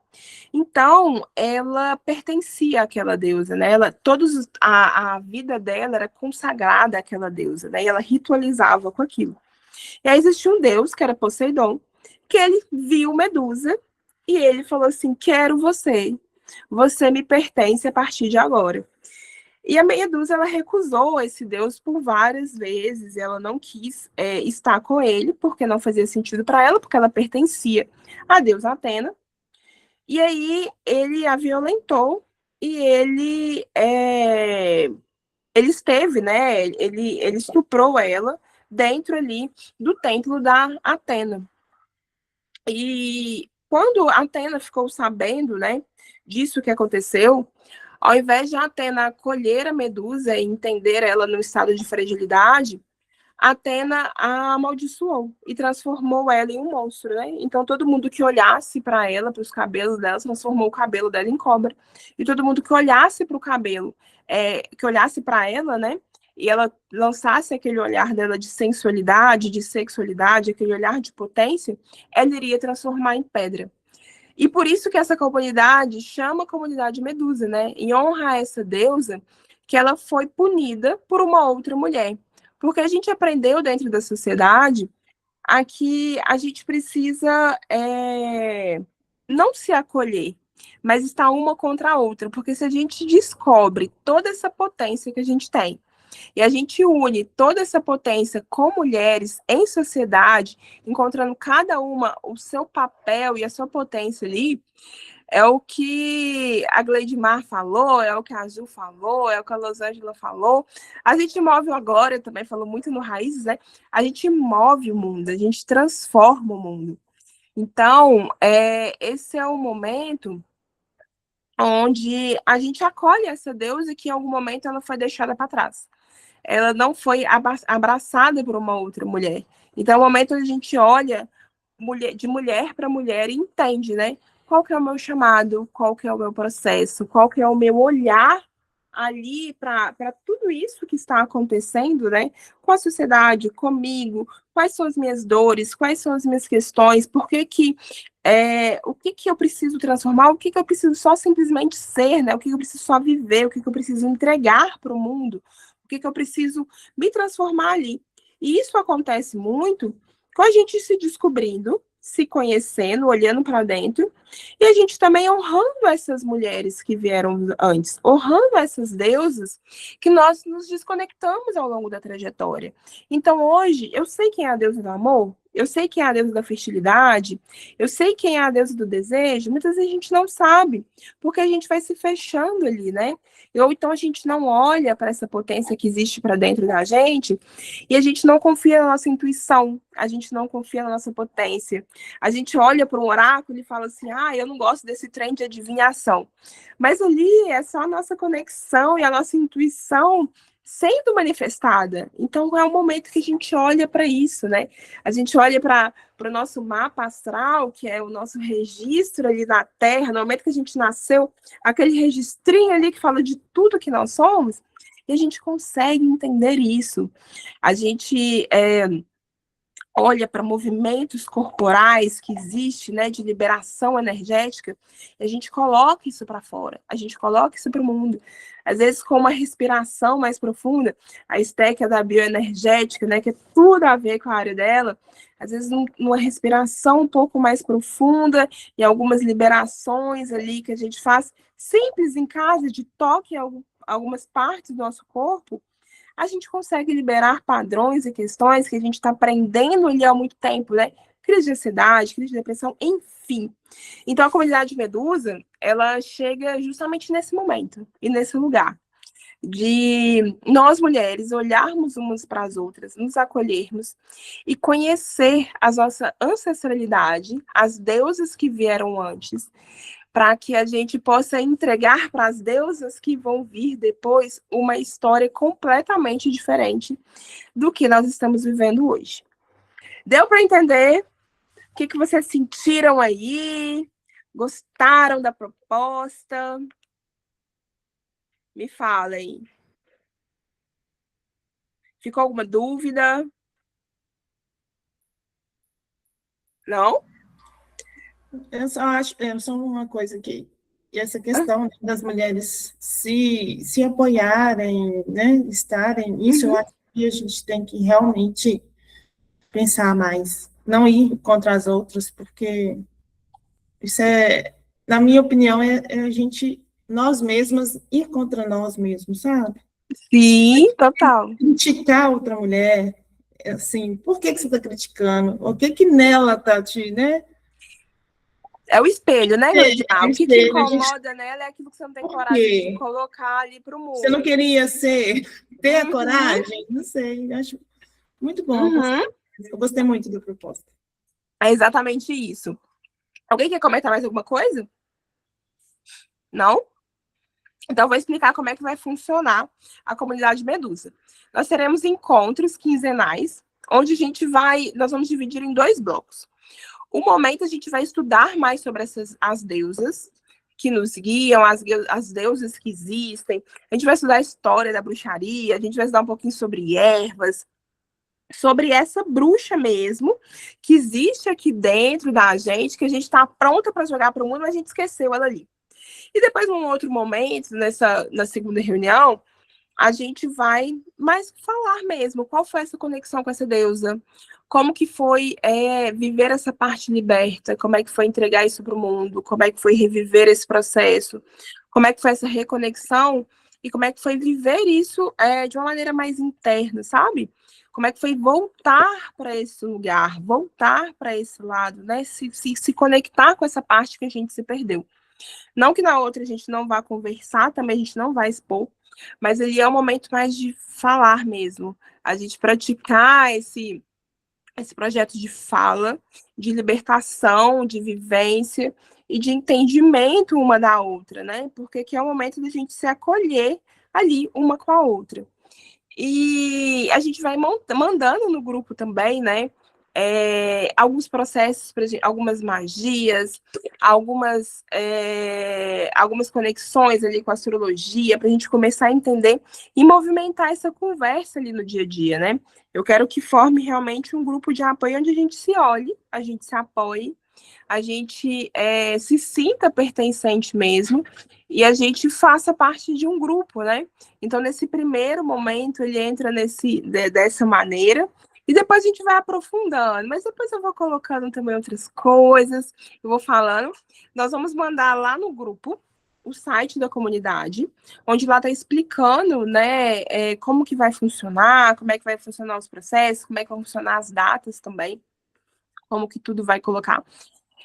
Então, ela pertencia àquela deusa, né? A vida dela era consagrada àquela deusa, né? E ela ritualizava com aquilo. E aí existia um deus, que era Poseidon, que ele viu Medusa e ele falou assim, quero você. Você me pertence a partir de agora. E a Medusa, ela recusou esse deus por várias vezes. Ela não quis estar com ele, porque não fazia sentido para ela, porque ela pertencia à deusa Atena. E aí ele a violentou e ele esteve, né? Ele estuprou ela dentro ali do templo da Atena. E quando Atena ficou sabendo, né, disso que aconteceu, ao invés de Atena acolher a Medusa e entender ela no estado de fragilidade, Atena a amaldiçoou e transformou ela em um monstro, né? Então todo mundo que olhasse para ela, para os cabelos dela, transformou o cabelo dela em cobra. E todo mundo que olhasse para o cabelo, que olhasse para ela, né? E ela lançasse aquele olhar dela de sensualidade, de sexualidade, aquele olhar de potência, ela iria transformar em pedra. E por isso que essa comunidade chama Comunidade Medusa, né? Em honra a essa deusa, que ela foi punida por uma outra mulher. Porque a gente aprendeu dentro da sociedade a que a gente precisa não se acolher, mas estar uma contra a outra. Porque se a gente descobre toda essa potência que a gente tem, e a gente une toda essa potência com mulheres em sociedade, encontrando cada uma o seu papel e a sua potência ali, é o que a Gleidmar falou, é o que a Ju falou, é o que a Rosângela falou. A gente move agora, eu também falo muito no Raízes, né? A gente move o mundo, a gente transforma o mundo. Então, esse é o momento onde a gente acolhe essa deusa que em algum momento ela foi deixada para trás. Ela não foi abraçada por uma outra mulher. Então, é o momento onde a gente olha de mulher para mulher e entende, né? Qual que é o meu chamado, qual que é o meu processo, qual que é o meu olhar ali para tudo isso que está acontecendo, né? Com a sociedade, comigo, quais são as minhas dores, quais são as minhas questões, o que eu preciso transformar, o que eu preciso só simplesmente ser, né? O que eu preciso só viver, o que eu preciso entregar para o mundo, o que eu preciso me transformar ali. E isso acontece muito com a gente se descobrindo, se conhecendo, olhando para dentro, e a gente também honrando essas mulheres que vieram antes, honrando essas deusas que nós nos desconectamos ao longo da trajetória. Então, hoje, eu sei quem é a deusa do amor, eu sei quem é a deusa da fertilidade, eu sei quem é a deusa do desejo, muitas vezes a gente não sabe, porque a gente vai se fechando ali, né? Ou então a gente não olha para essa potência que existe para dentro da gente e a gente não confia na nossa intuição, a gente não confia na nossa potência. A gente olha para um oráculo e fala assim, eu não gosto desse trem de adivinhação. Mas ali é só a nossa conexão e a nossa intuição sendo manifestada. Então é o momento que a gente olha para isso, né? A gente olha para o nosso mapa astral, que é o nosso registro ali na Terra, no momento que a gente nasceu, aquele registrinho ali que fala de tudo que nós somos, E a gente consegue entender isso. A gente olha para movimentos corporais que existem, né, de liberação energética, e a gente coloca isso para fora, a gente coloca isso para o mundo. Às vezes, com uma respiração mais profunda, a estética da bioenergética, né, que é tudo a ver com a área dela, às vezes, numa respiração um pouco mais profunda, e algumas liberações ali que a gente faz simples em casa, de toque em algumas partes do nosso corpo, a gente consegue liberar padrões e questões que a gente está aprendendo ali há muito tempo, né? Crise de ansiedade, crise de depressão, enfim. Então, a comunidade Medusa, ela chega justamente nesse momento e nesse lugar de nós mulheres olharmos umas para as outras, nos acolhermos e conhecer a nossa ancestralidade, as deusas que vieram antes, para que a gente possa entregar para as deusas que vão vir depois uma história completamente diferente do que nós estamos vivendo hoje. Deu para entender? O que vocês sentiram aí? Gostaram da proposta? Me falem. Ficou alguma dúvida? Não? Eu só acho, só uma coisa aqui, e essa questão das mulheres se apoiarem, né, estarem, isso eu acho que a gente tem que realmente pensar mais, não ir contra as outras, porque isso na minha opinião, é a gente, nós mesmas, ir contra nós mesmos, sabe? Sim, total. Criticar outra mulher, assim, por que você está criticando? O que nela está te, né? É o espelho, né, Gladial? É o que te espelho, incomoda nela é aquilo que você não tem coragem de colocar ali para o mundo. Você não queria ter a coragem? Não sei, acho muito bom. Eu gostei muito da proposta. É exatamente isso. Alguém quer comentar mais alguma coisa? Não? Então, eu vou explicar como é que vai funcionar a comunidade Medusa. Nós teremos encontros quinzenais, onde nós vamos dividir em 2 blocos. Um momento a gente vai estudar mais sobre as deusas que nos guiam, as deusas que existem. A gente vai estudar a história da bruxaria, a gente vai estudar um pouquinho sobre ervas, sobre essa bruxa mesmo, que existe aqui dentro da gente, que a gente está pronta para jogar para o mundo, mas a gente esqueceu ela ali. E depois, num outro momento, na segunda reunião, a gente vai mais falar mesmo qual foi essa conexão com essa deusa, como que foi viver essa parte liberta, como é que foi entregar isso para o mundo, como é que foi reviver esse processo, como é que foi essa reconexão e como é que foi viver isso de uma maneira mais interna, sabe? Como é que foi voltar para esse lugar, voltar para esse lado, né? Se conectar com essa parte que a gente se perdeu. Não que na outra a gente não vá conversar, também a gente não vai expor, mas ali é um momento mais de falar mesmo, a gente praticar esse projeto de fala, de libertação, de vivência e de entendimento uma da outra, né? Porque aqui é o momento da gente se acolher ali uma com a outra. E a gente vai mandando no grupo também, né? Alguns processos, algumas magias, algumas conexões ali com a astrologia, para a gente começar a entender e movimentar essa conversa ali no dia a dia, né? Eu quero que forme realmente um grupo de apoio onde a gente se olhe, a gente se apoie, a gente se sinta pertencente mesmo e a gente faça parte de um grupo, né? Então, nesse primeiro momento, ele entra dessa maneira, e depois a gente vai aprofundando, mas depois eu vou colocando também outras coisas, eu vou falando. Nós vamos mandar lá no grupo o site da comunidade, onde lá está explicando, né, como que vai funcionar, como é que vai funcionar os processos, como é que vão funcionar as datas também, como que tudo vai colocar.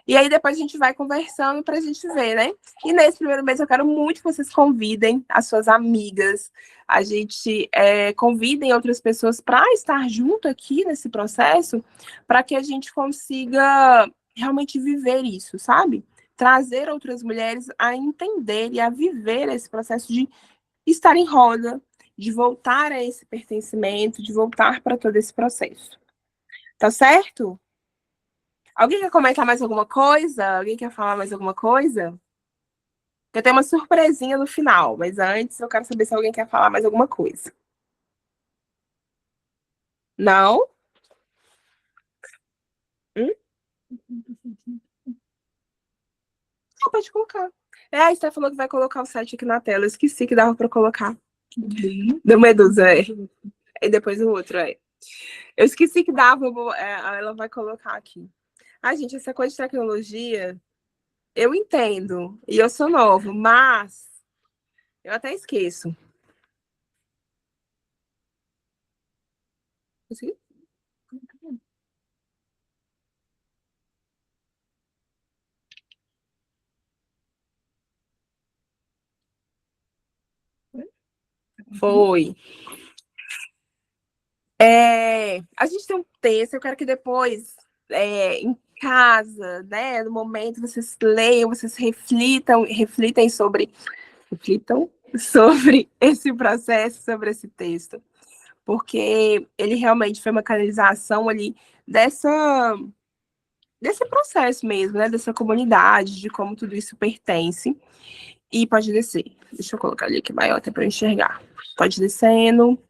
E aí depois a gente vai conversando para a gente ver, né? E nesse primeiro mês eu quero muito que vocês convidem as suas amigas, a gente convidem outras pessoas para estar junto aqui nesse processo, para que a gente consiga realmente viver isso, sabe? Trazer outras mulheres a entender e a viver esse processo de estar em roda, de voltar a esse pertencimento, de voltar para todo esse processo. Tá certo? Alguém quer comentar mais alguma coisa? Alguém quer falar mais alguma coisa? Eu tenho uma surpresinha no final, mas antes eu quero saber se alguém quer falar mais alguma coisa. Não? Não, pode colocar. A Esther falou que vai colocar o site aqui na tela. Eu esqueci que dava para colocar. Do Medusa, E depois o outro, Eu esqueci que dava, ela vai colocar aqui. Gente, essa coisa de tecnologia, eu entendo. E eu sou novo, mas eu até esqueço. Foi. A gente tem um texto, eu quero que depois, em casa, né, no momento, vocês leiam, vocês reflitam sobre esse processo, sobre esse texto, porque ele realmente foi uma canalização ali desse processo mesmo, né, dessa comunidade, de como tudo isso pertence. E pode descer. Deixa eu colocar ali aqui maior até para eu enxergar. Pode descendo.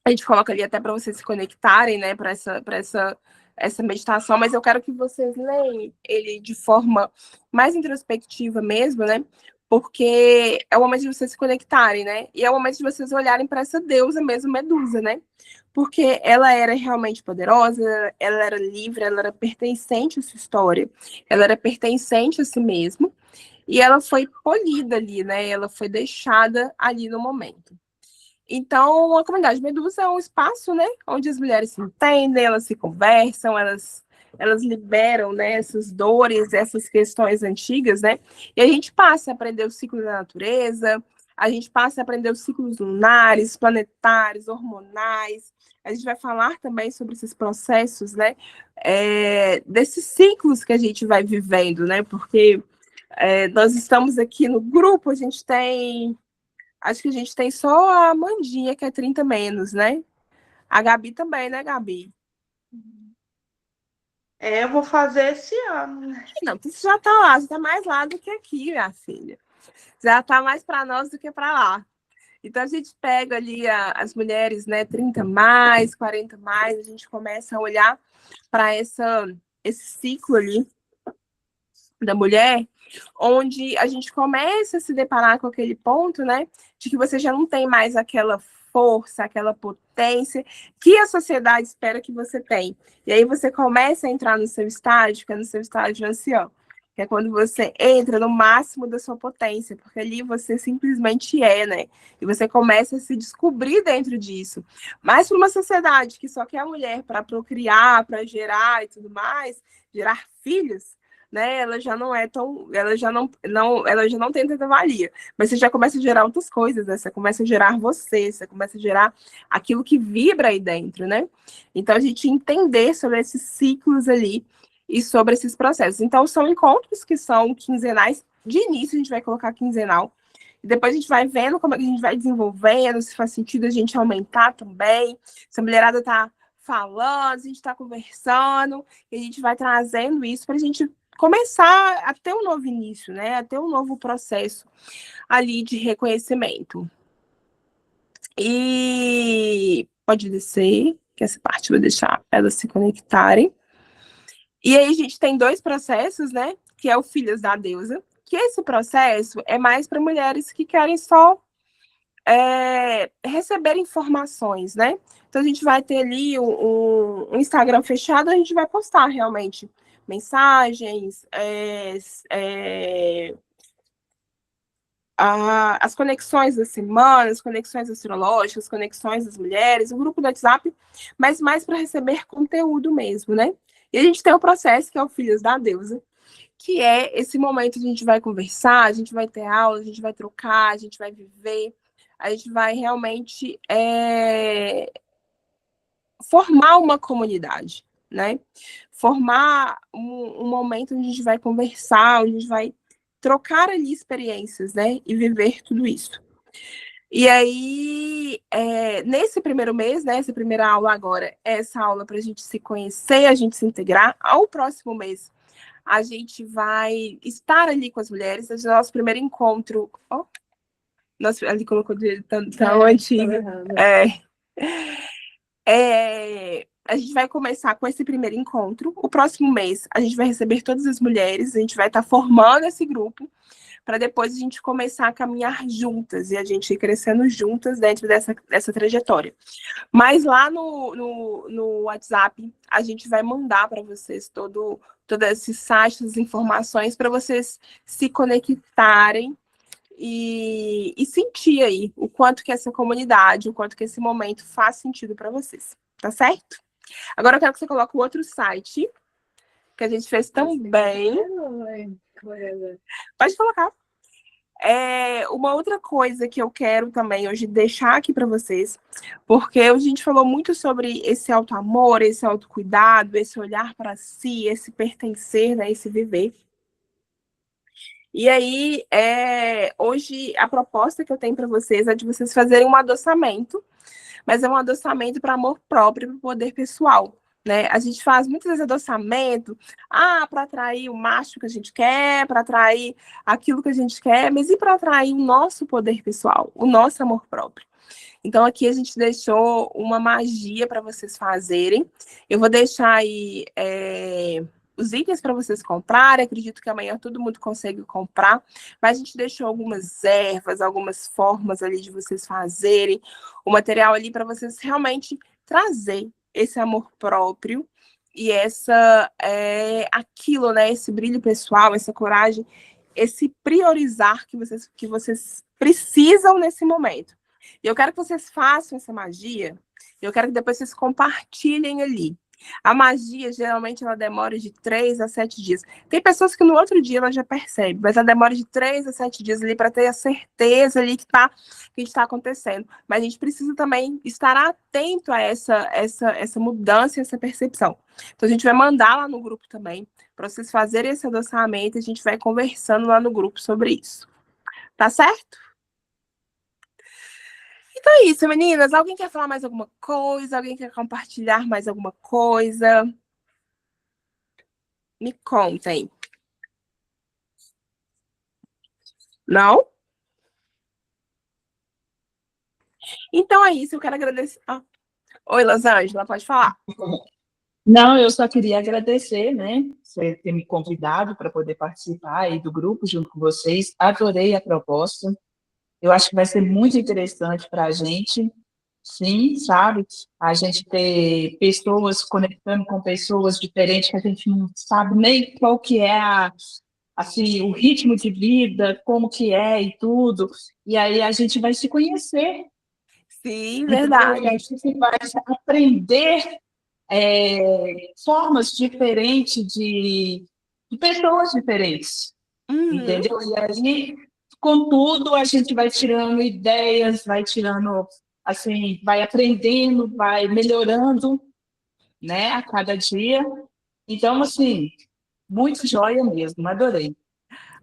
A gente coloca ali até para vocês se conectarem, né, para essa meditação, mas eu quero que vocês leiam ele de forma mais introspectiva mesmo, né, porque é o momento de vocês se conectarem, né, e é o momento de vocês olharem para essa deusa mesmo, Medusa, né, porque ela era realmente poderosa, ela era livre, ela era pertencente à sua história, ela era pertencente a si mesma, e ela foi polida ali, né, ela foi deixada ali no momento. Então, a comunidade Medusa é um espaço, né, onde as mulheres se entendem, elas se conversam, elas liberam, né, essas dores, essas questões antigas, né, e a gente passa a aprender o ciclo da natureza, a gente passa a aprender os ciclos lunares, planetários, hormonais, a gente vai falar também sobre esses processos, né, desses ciclos que a gente vai vivendo, né, porque nós estamos aqui no grupo, a gente tem... Acho que a gente tem só a Amandinha, que é 30 menos, né? A Gabi também, né, Gabi? Eu vou fazer esse ano. Não, você já tá lá, você tá mais lá do que aqui, minha filha. Já tá mais para nós do que para lá. Então, a gente pega ali as mulheres, né, 30 mais, 40 mais, a gente começa a olhar para esse ciclo ali da mulher, onde a gente começa a se deparar com aquele ponto, né, de que você já não tem mais aquela força, aquela potência que a sociedade espera que você tenha. E aí você começa a entrar no seu estágio, que é no seu estágio ancião, que é quando você entra no máximo da sua potência, porque ali você simplesmente né, e você começa a se descobrir dentro disso. Mas para uma sociedade que só quer a mulher para procriar, para gerar e tudo mais, gerar filhos, né, ela já não é tão, ela já não tem tanta valia, mas você já começa a gerar outras coisas, né? Você começa a gerar você começa a gerar aquilo que vibra aí dentro, né? Então a gente entender sobre esses ciclos ali e sobre esses processos. Então são encontros que são quinzenais, de início a gente vai colocar quinzenal, e depois a gente vai vendo como a gente vai desenvolvendo, se faz sentido a gente aumentar também, se a mulherada tá falando, a gente está conversando, e a gente vai trazendo isso para a gente começar a ter um novo início, né? A ter um novo processo ali de reconhecimento. E pode descer, que essa parte eu vou deixar elas se conectarem. E aí a gente tem 2 processos, né? Que é o Filhas da Deusa, que esse processo é mais para mulheres que querem só receber informações, né? Então a gente vai ter ali um Instagram fechado, a gente vai postar realmente mensagens, as conexões da semana, as conexões astrológicas, as conexões das mulheres, o grupo do WhatsApp, mas mais para receber conteúdo mesmo, né? E a gente tem o processo que é o Filhos da Deusa, que é esse momento que a gente vai conversar, a gente vai ter aula, a gente vai trocar, a gente vai viver, a gente vai realmente formar uma comunidade, né? Formar um momento onde a gente vai conversar, onde a gente vai trocar ali experiências, né? E viver tudo isso. E aí, nesse primeiro mês, né? Essa primeira aula agora, essa aula para a gente se conhecer, a gente se integrar. Ao próximo mês, a gente vai estar ali com as mulheres. Esse é o nosso primeiro encontro. Oh, nossa, ali colocou de tão antigo. A gente vai começar com esse primeiro encontro. O próximo mês, a gente vai receber todas as mulheres, a gente vai estar formando esse grupo, para depois a gente começar a caminhar juntas, e a gente ir crescendo juntas dentro dessa trajetória. Mas lá no WhatsApp, a gente vai mandar para vocês todo esse site, as informações, para vocês se conectarem e sentir aí o quanto que essa comunidade, o quanto que esse momento faz sentido para vocês, tá certo? Agora eu quero que você coloque o outro site, que a gente fez tão bem. Pode colocar. Uma outra coisa que eu quero também hoje deixar aqui para vocês, porque a gente falou muito sobre esse auto-amor, esse autocuidado, esse olhar para si, esse pertencer, né, esse viver. E aí, hoje, a proposta que eu tenho para vocês é de vocês fazerem um adoçamento, mas é um adoçamento para amor próprio, para poder pessoal, né? A gente faz muitas vezes adoçamento, para atrair o macho que a gente quer, para atrair aquilo que a gente quer, mas e para atrair o nosso poder pessoal, o nosso amor próprio? Então, aqui a gente deixou uma magia para vocês fazerem. Eu vou deixar aí os itens para vocês comprarem. Acredito que amanhã todo mundo consegue comprar. Mas a gente deixou algumas ervas, algumas formas ali de vocês fazerem. O material ali para vocês realmente trazer esse amor próprio e aquilo, né? Esse brilho pessoal, essa coragem, esse priorizar que vocês precisam nesse momento. E eu quero que vocês façam essa magia, eu quero que depois vocês compartilhem ali. A magia, geralmente, ela demora de 3 a 7 dias. Tem pessoas que no outro dia ela já percebe, mas ela demora de 3 a 7 dias ali para ter a certeza ali que está acontecendo. Mas a gente precisa também estar atento a essa mudança, essa percepção. Então, a gente vai mandar lá no grupo também, para vocês fazerem esse adoçamento, e a gente vai conversando lá no grupo sobre isso. Tá certo? Então é isso, meninas. Alguém quer falar mais alguma coisa? Alguém quer compartilhar mais alguma coisa? Me contem. Não? Então é isso, eu quero agradecer. Oi, Losângela, pode falar. Não, eu só queria agradecer, né, você ter me convidado para poder participar aí do grupo junto com vocês. Adorei a proposta. Eu acho que vai ser muito interessante para a gente, sim, sabe? A gente ter pessoas conectando com pessoas diferentes, que a gente não sabe nem qual que é assim, o ritmo de vida, como que é e tudo. E aí a gente vai se conhecer. Sim, verdade. E a gente vai aprender formas diferentes de pessoas diferentes. Entendeu? E aí, contudo, a gente vai tirando ideias, vai tirando, assim, vai aprendendo, vai melhorando, né, a cada dia. Então, assim, muito joia mesmo, adorei.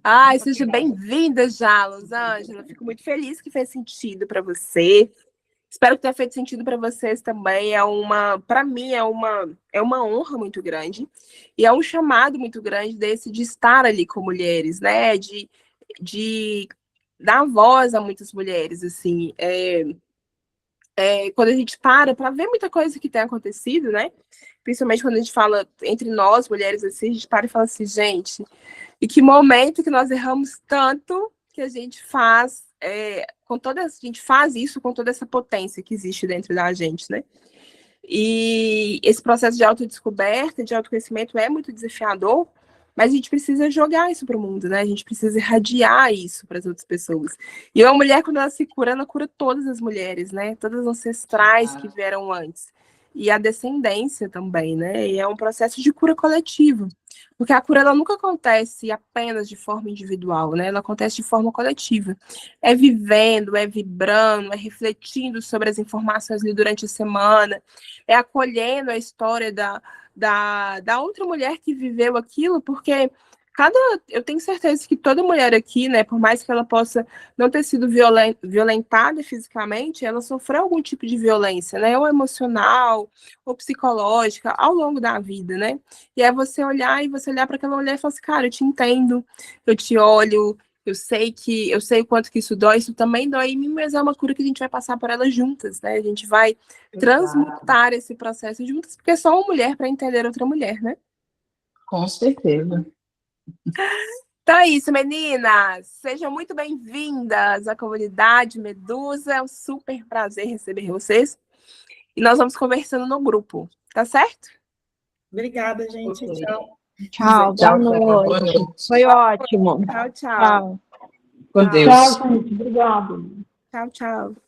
Ai, seja bem-vinda já, Losângela. Fico muito feliz que fez sentido para você. Espero que tenha feito sentido para vocês também. Para mim, é uma honra muito grande. E é um chamado muito grande de estar ali com mulheres, né? De dar voz a muitas mulheres, assim. Quando a gente para ver muita coisa que tem acontecido, né? Principalmente quando a gente fala entre nós, mulheres, assim, a gente para e fala assim, gente, e que momento que nós erramos tanto que a gente faz, a gente faz isso com toda essa potência que existe dentro da gente, né? E esse processo de autodescoberta, de autoconhecimento é muito desafiador, mas a gente precisa jogar isso para o mundo, né? A gente precisa irradiar isso para as outras pessoas. E uma mulher, quando ela se cura, ela cura todas as mulheres, né? Todas as ancestrais que vieram antes. E a descendência também, né? E é um processo de cura coletiva. Porque a cura, ela nunca acontece apenas de forma individual, né? Ela acontece de forma coletiva. É vivendo, é vibrando, é refletindo sobre as informações ali durante a semana, é acolhendo a história da outra mulher que viveu aquilo, porque Eu tenho certeza que toda mulher aqui, né, por mais que ela possa não ter sido violentada fisicamente, ela sofreu algum tipo de violência, né, ou emocional, ou psicológica, ao longo da vida, né? E é você olhar para aquela mulher e falar assim, cara, eu te entendo, eu te olho, eu sei o quanto que isso dói, isso também dói em mim, mas é uma cura que a gente vai passar por ela juntas, né? A gente vai transmutar esse processo juntas, porque é só uma mulher para entender outra mulher, né? Com certeza. Então é isso, meninas. Sejam muito bem-vindas à comunidade Medusa. É um super prazer receber vocês. E nós vamos conversando no grupo, tá certo? Obrigada, gente. Ok. Tchau. Tchau, boa noite. Foi ótimo. Tchau, tchau. Tchau. Com Tchau. Deus. Tchau, gente. Obrigada. Tchau, tchau.